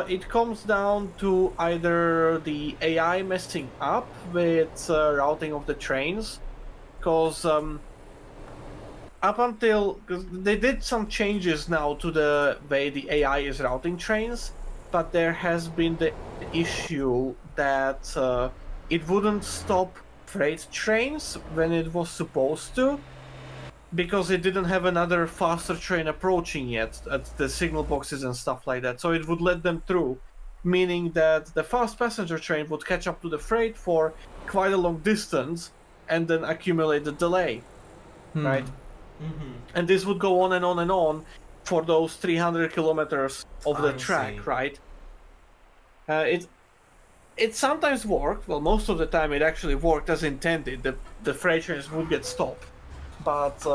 It comes down to either the AI messing up with routing of the trains, because up until, cause they did some changes now to the way the AI is routing trains, but there has been the issue that it wouldn't stop freight trains when it was supposed to, because it didn't have another faster train approaching yet at the signal boxes and stuff like that. So it would let them through, meaning that the fast passenger train would catch up to the freight for quite a long distance and then accumulate the delay, right? And this would go on and on and on for those 300 kilometers of the track, right? It sometimes worked. Well, most of the time it actually worked as intended. The freight trains would get stopped. But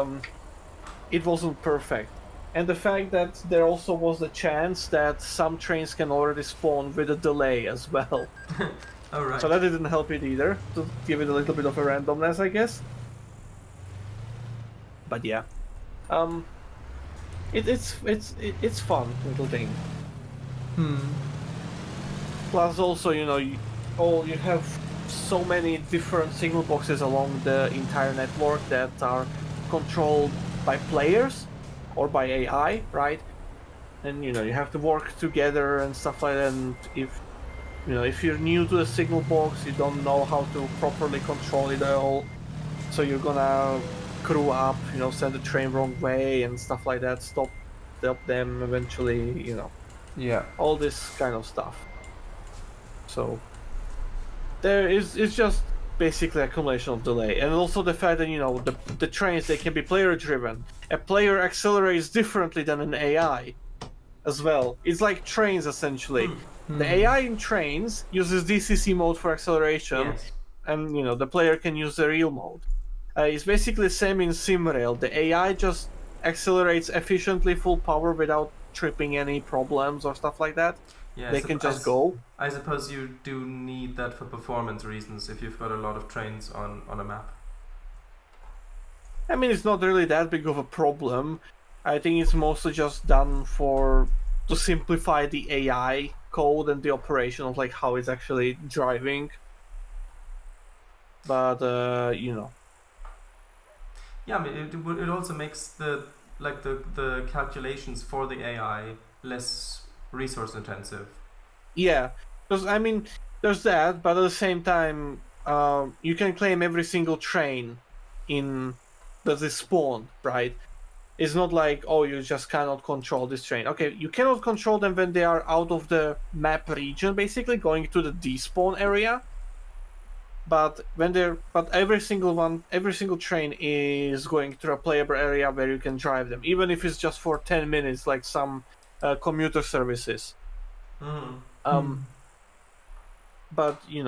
it wasn't perfect. And the fact that there also was the chance that some trains can already spawn with a delay as well. Alright. So that didn't help it either, to give it a little bit of a randomness, I guess. But yeah. It's fun little thing. Plus also, you know, you have so many different signal boxes along the entire network that are controlled by players or by AI, right? and you have to work together and stuff like that. And if you're new to the signal box, you don't know how to properly control it at all, so you're gonna crew up, send the train wrong way and stuff like that, stop them eventually, Yeah. all this kind of stuff. So it's just basically accumulation of delay, and also the fact that the trains, they can be player driven. A player accelerates differently than an AI as well. It's like trains essentially. The AI in trains uses DCC mode for acceleration, Yes. and the player can use the real mode. It's basically the same in SimRail. The AI just accelerates efficiently full power without tripping any problems or stuff like that. Yeah, They can just go. I suppose you do need that for performance reasons if you've got a lot of trains on a map. I mean, it's not really that big of a problem. I think it's mostly just done to simplify the AI code and the operation of like how it's actually driving. But Yeah, I mean, it also makes the calculations for the AI less resource intensive. yeah, because I mean, there's that, but at the same time, you can claim every single train that is spawned, right? It's not like, oh, you just cannot control this train. Okay, you cannot control them when they are out of the map region, basically going to the despawn area. But every single train is going through a playable area where you can drive them, even if it's just for 10 minutes, like some commuter services. But it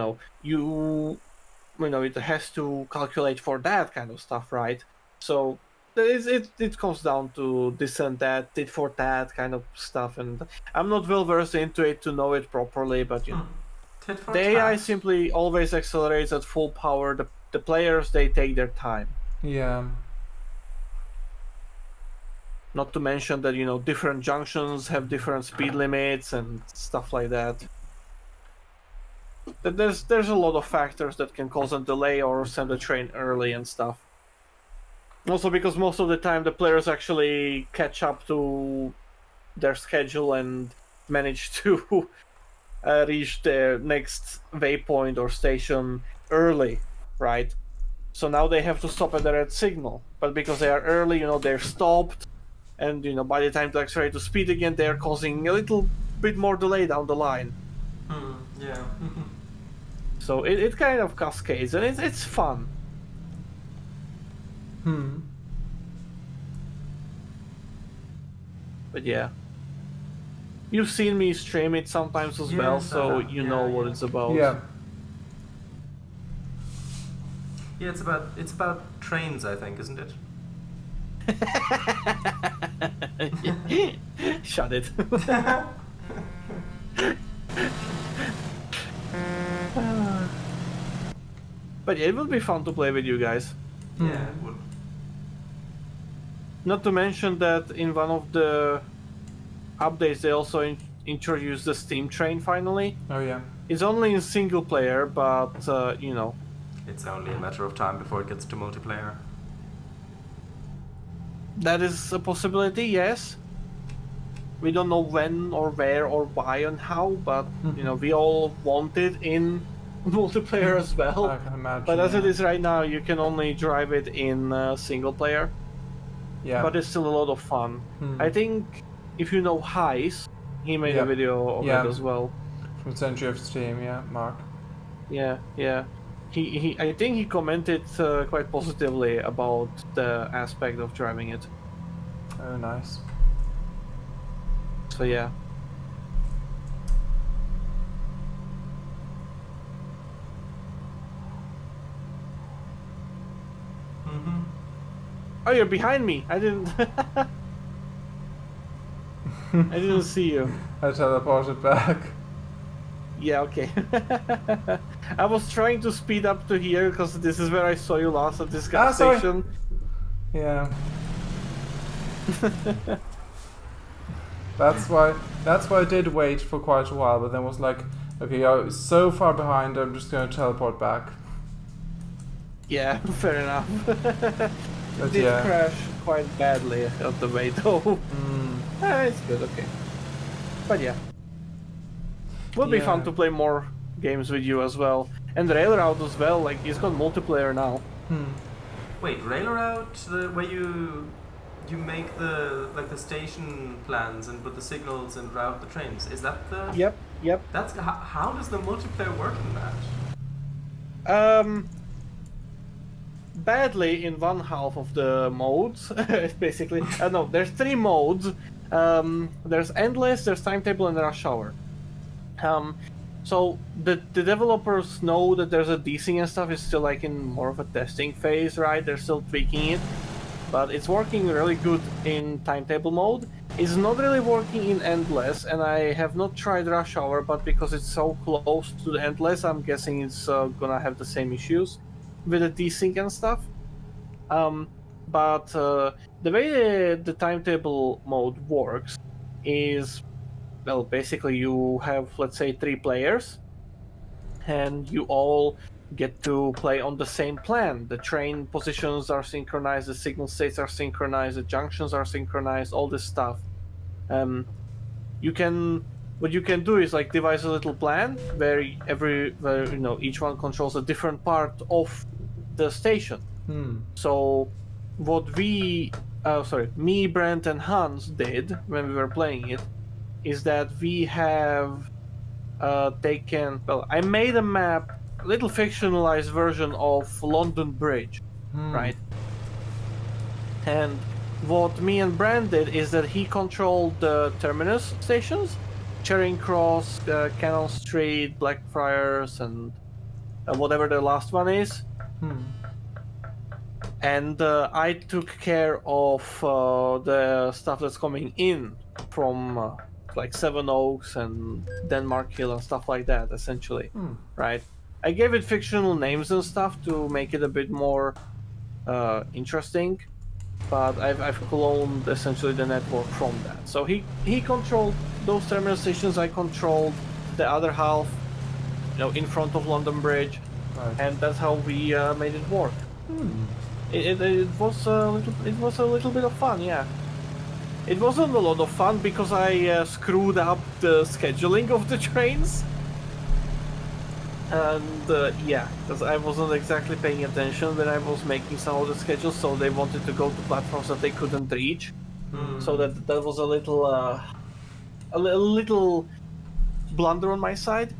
has to calculate for that kind of stuff, right? So it comes down to this and that, tit for tat kind of stuff, and I'm not well versed into it to know it properly, but Tit for the AI tat. simply always accelerates at full power. The players, they take their time. Yeah. Not to mention that different junctions have different speed limits and stuff like that. There's a lot of factors that can cause a delay or send the train early and stuff. Also because most of the time the players actually catch up to their schedule and manage to reach their next waypoint or station early, right? So now they have to stop at the red signal. But because they are early, they're stopped, and by the time to accelerate to speed again, they're causing a little bit more delay down the line. Yeah. So it kind of cascades, and it's fun. But yeah, you've seen me stream it sometimes as well, Yes, so you know what it's about. Yeah. Yeah, it's about trains, I think, isn't it? Shut it. But yeah, it would be fun to play with you guys. Yeah, it would. Not to mention that in one of the updates they also introduced the Steam train finally. Oh yeah. It's only in single player, but It's only a matter of time before it gets to multiplayer. that is a possibility, yes. We don't know when or where or why and how, but we all want it in multiplayer as well. I can imagine. But as yeah. it is right now, you can only drive it in single player. Yeah. But it's still a lot of fun. I think if you know Heis, he made a video of it as well. From Century of Steam, yeah, Mark. Yeah. I think he commented quite positively about the aspect of driving it. Oh, nice. So yeah. Oh, you're behind me. I didn't. I didn't see you. I teleported back. Yeah, okay. I was trying to speed up to here because this is where I saw you last at this gas sorry. station. Yeah. That's why I did wait for quite a while, but then was like, okay, you're so far behind, I'm just gonna teleport back. Yeah, fair enough. But Did yeah. crash quite badly on the way though. It's good, okay. But yeah. Would be fun Yeah. to play more games with you as well. And Railroad as well, like he's got multiplayer now. Wait, Railroad, the where you make the the station plans and put the signals and route the trains. Is that the? Yep. That's how does the multiplayer work in that? Badly in one half of the modes, basically. No, there's 3 modes. There's Endless, there's Timetable, and Rush Hour. So the developers know that there's a desync and stuff is still like in more of a testing phase, right? They're still tweaking it, but it's working really good in Timetable mode. It's not really working in Endless, and I have not tried Rush Hour, but because it's so close to the Endless, I'm guessing it's gonna have the same issues with the desync and stuff. But the way the Timetable mode works is, well, basically you have, let's say, 3 players, and you all get to play on the same plan. The train positions are synchronized, the signal states are synchronized, the junctions are synchronized, all this stuff. What you can do is like devise a little plan where each one controls a different part of the station. So what me, Brent, and Hans did when we were playing it is that we have I made a map, a little fictionalized version of London Bridge, right? And what me and Brand did is that he controlled the terminus stations, Charing Cross, Cannon Street, Blackfriars, and whatever the last one is. And I took care of the stuff that's coming in from like Sevenoaks and Denmark Hill and stuff like that, essentially, right? I gave it fictional names and stuff to make it a bit more interesting, but I've cloned essentially the network from that. So he controlled those terminal stations, I controlled the other half, in front of London Bridge, and that's how we made it work. It was a little bit of fun, yeah. It wasn't a lot of fun because I screwed up the scheduling of the trains. And because I wasn't exactly paying attention when I was making some of the schedules, so they wanted to go to platforms that they couldn't reach. So that was a little blunder on my side.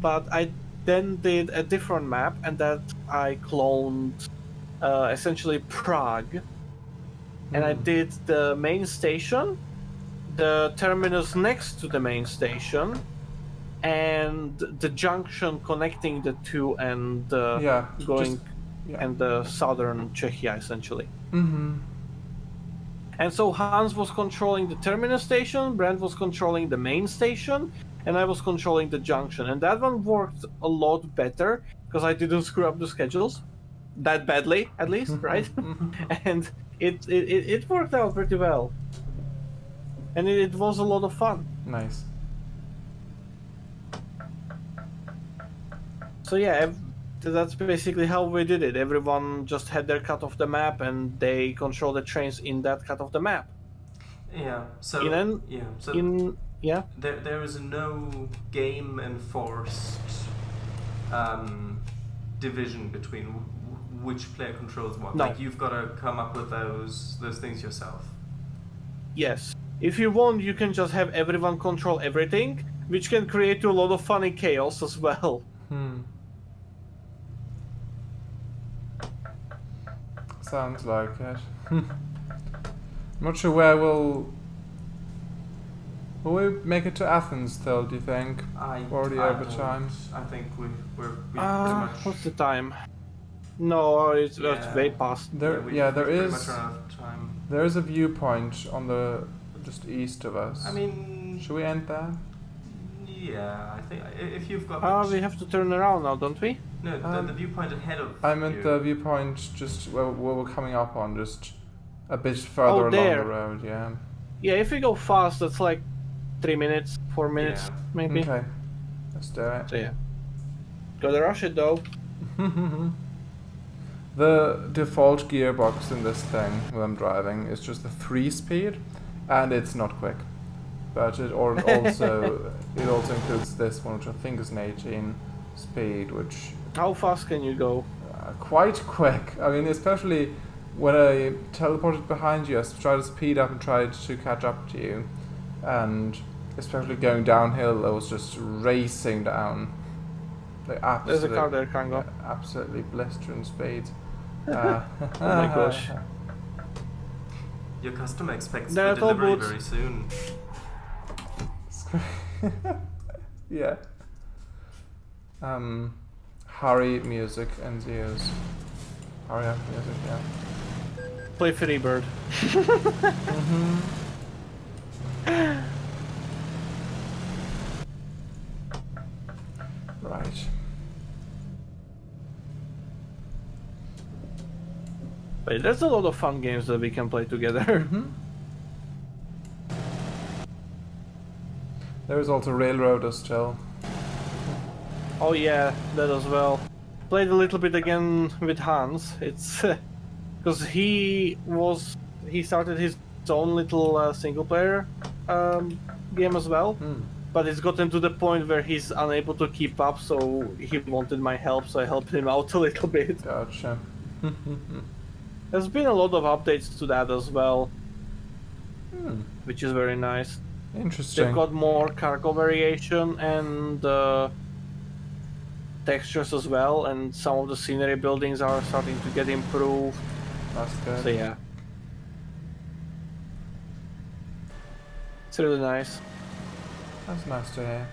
But I then did a different map, and that I cloned essentially Prague. And I did the main station, the terminus next to the main station, and the junction connecting the two, and and the southern Czechia, essentially. And so Hans was controlling the terminus station, Brent was controlling the main station, and I was controlling the junction. And that one worked a lot better because I didn't screw up the schedules that badly, at least, right? And it worked out pretty well, and it was a lot of fun. Nice. So yeah, that's basically how we did it. Everyone just had their cut of the map, and they control the trains in that cut of the map. Yeah. So there is no game enforced division between which player controls what. No. Like you've got to come up with those things yourself. Yes. If you want, you can just have everyone control everything, which can create a lot of funny chaos as well. Sounds like it. I'm not sure where will we make it to Athens still, do you think? Already over time? I think we're pretty much... What's the time? No, it's way past. There pretty is much run out of time. there is a viewpoint on the just east of us. I mean... Should we end there? Yeah, I think if you've got... we have to turn around now, don't we? No, the viewpoint ahead of I meant the viewpoint just where we're coming up on, just a bit further along there. the road, yeah. Yeah, if we go fast, that's like 3 minutes, 4 minutes, maybe. Okay, let's do it. So yeah. Gotta rush it though. The default gearbox in this thing when I'm driving is just a 3-speed, and it's not quick. but it also includes this one, which I think is an 18 speed, which How fast can you go? quite quick. I mean, especially when I teleported behind you, I tried to speed up and tried to catch up to you, and especially going downhill, I was just racing down. Like There's a car there, Kango. absolutely blistering speed. Oh my gosh. Your customer expects They're the at all delivery boots. very soon. Yeah. Hurry music and use. Hurry up music, yeah. Play Freebird. Right. Wait, there's a lot of fun games that we can play together. There is also Railroader still. Oh yeah, that as well. Played a little bit again with Hans. It's because he started his own little single player game as well. But it's gotten to the point where he's unable to keep up, so he wanted my help, so I helped him out a little bit. Gotcha. There's been a lot of updates to that as well, which is very nice. Interesting. They've got more cargo variation and textures as well, and some of the scenery buildings are starting to get improved. That's good. So yeah, it's really nice. That's nice to hear.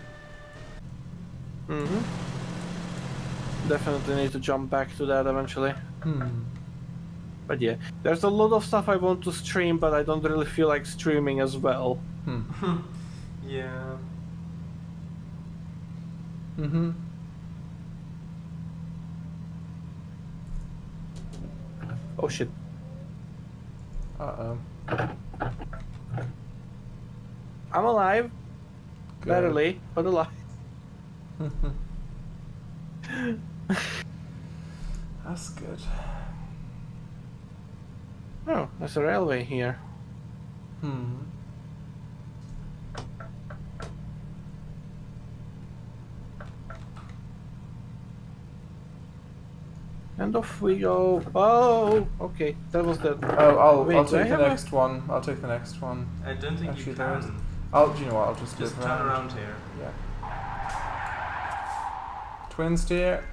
Definitely need to jump back to that eventually. But yeah, there's a lot of stuff I want to stream, but I don't really feel like streaming as well. Yeah. Oh shit. Uh-oh. I'm alive. Good. Barely, but alive. That's good. Oh, there's a railway here. And off we go. Oh, okay, that was the. Oh, I'll Wait, take the do I have next one. I'll take the next one. I don't think Actually, you there is. can. Do you know what? I'll just Just loop turn around here. Yeah. Twin steer.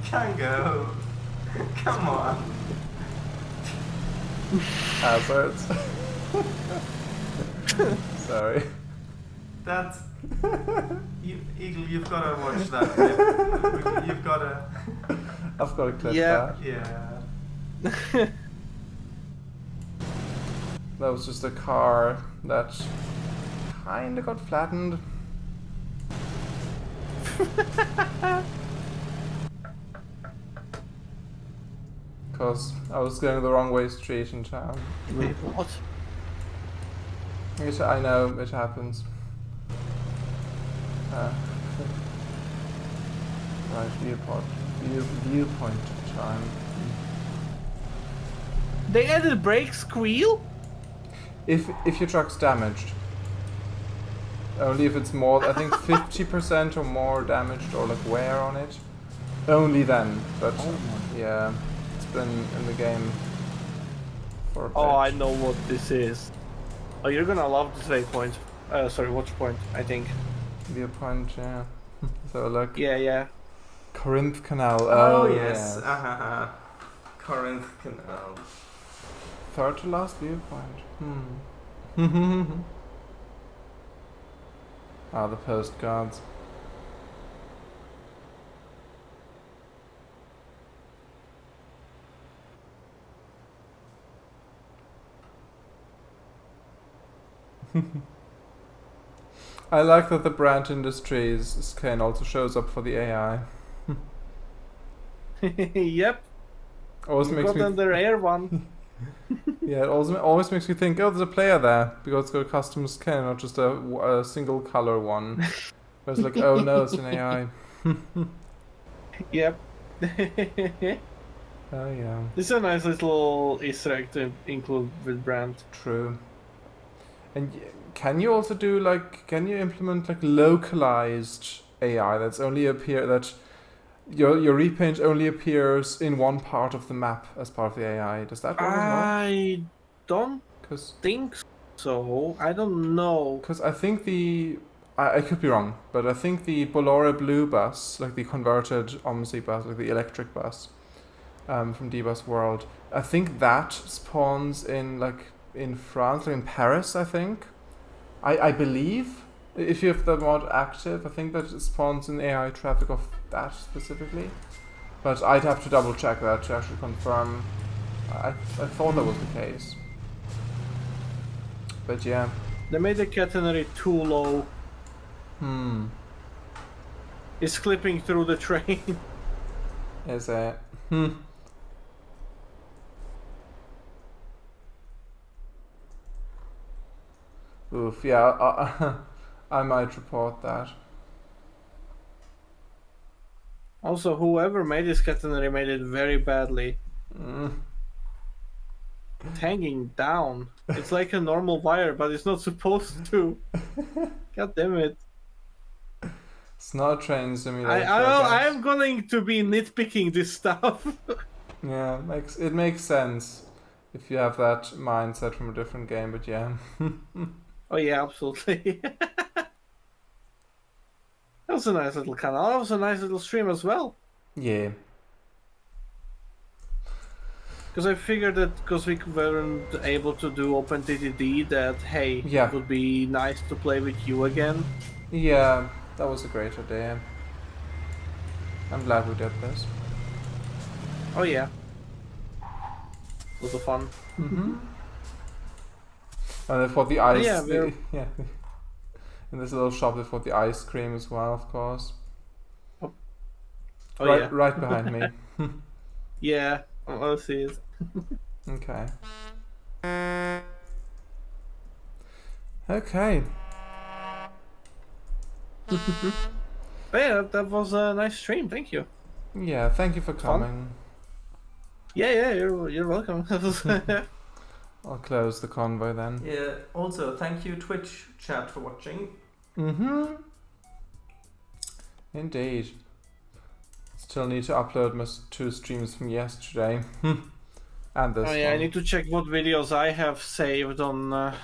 Kango. Come on. Hazards. Sorry. That's Eagle. You've got to watch that clip. You've got to. I've got to clip Yeah. that. Yeah. That was just a car that kinda got flattened. Because I was going the wrong way street in town. Wait, what? I know, it happens. Right, viewpoint time. They added brake squeal? If your truck's damaged. Only if it's more, I think 50% or more damaged or like wear on it. Only then, but yeah, it's been in the game for a bit. Oh, I know what this is. Oh, you're gonna love this waypoint. Sorry, watch point, I think. Viewpoint, yeah. So like Yeah. Corinth Canal. Oh yes. Corinth Canal. Third to last viewpoint. The postcards. I like that the brand industries skin also shows up for the AI. Yep. Always You makes got me them the rare one. yeah, it always makes me think, oh, there's a player there because it's got a custom skin, not just a single color one. I was like, oh no, it's an AI. Yep. Oh yeah, It's a nice little Easter egg to include with brand. true. And can you also do like, can you implement like localized AI that's only that your repaint only appears in one part of the map as part of the AI? Does that work as well? I don't Because think so. I don't know. I think I could be wrong, but I think the Bolora Blue bus, like the converted OMSI bus, like the electric bus, from D-Bus World, I think that spawns in France, like in Paris, I think. I believe, if you have the mod active, I think that it spawns in AI traffic of that specifically. But I'd have to double check that to actually confirm. I thought that was the case. But yeah. They made the catenary too low. It's clipping through the train. Is it? Oof, yeah, I might report that. Also, whoever made this catenary made it very badly. It's hanging down. It's like a normal wire, but it's not supposed to. God damn it. It's not a train simulator. I am going to be nitpicking this stuff. Yeah, it makes sense if you have that mindset from a different game, but yeah. Oh yeah, absolutely. That was a nice little canal. That was a nice little stream as well. Yeah. Because I figured that because we weren't able to do OpenTTD, that hey, Yeah. it would be nice to play with you again. Yeah, that was a great idea. I'm glad we did this. Oh yeah. Was fun. And they bought the ice. Yeah, yeah. In this little shop, they bought the ice cream as well, of course. Oh right, yeah. right behind me. Yeah, I'll see it. Okay. Okay. But yeah, that was a nice stream. Thank you. Yeah, thank you for coming. Yeah, you're welcome. I'll close the convoy then. Yeah, also, thank you, Twitch chat, for watching. Indeed. Still need to upload my 2 streams from yesterday. And this Oh yeah, one. I need to check what videos I have saved on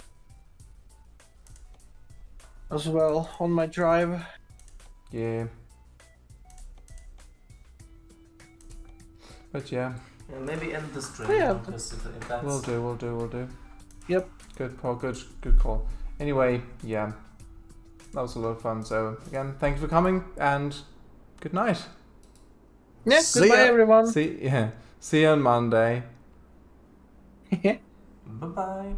as well on my drive. Yeah. But yeah. Yeah, maybe end the stream. Yeah. Because if that's... We'll do. Yep. Good call, good call. Anyway, yeah. That was a lot of fun. So again, thank you for coming and good night. Yeah, See goodbye ya. everyone. See you on Monday. Bye-bye.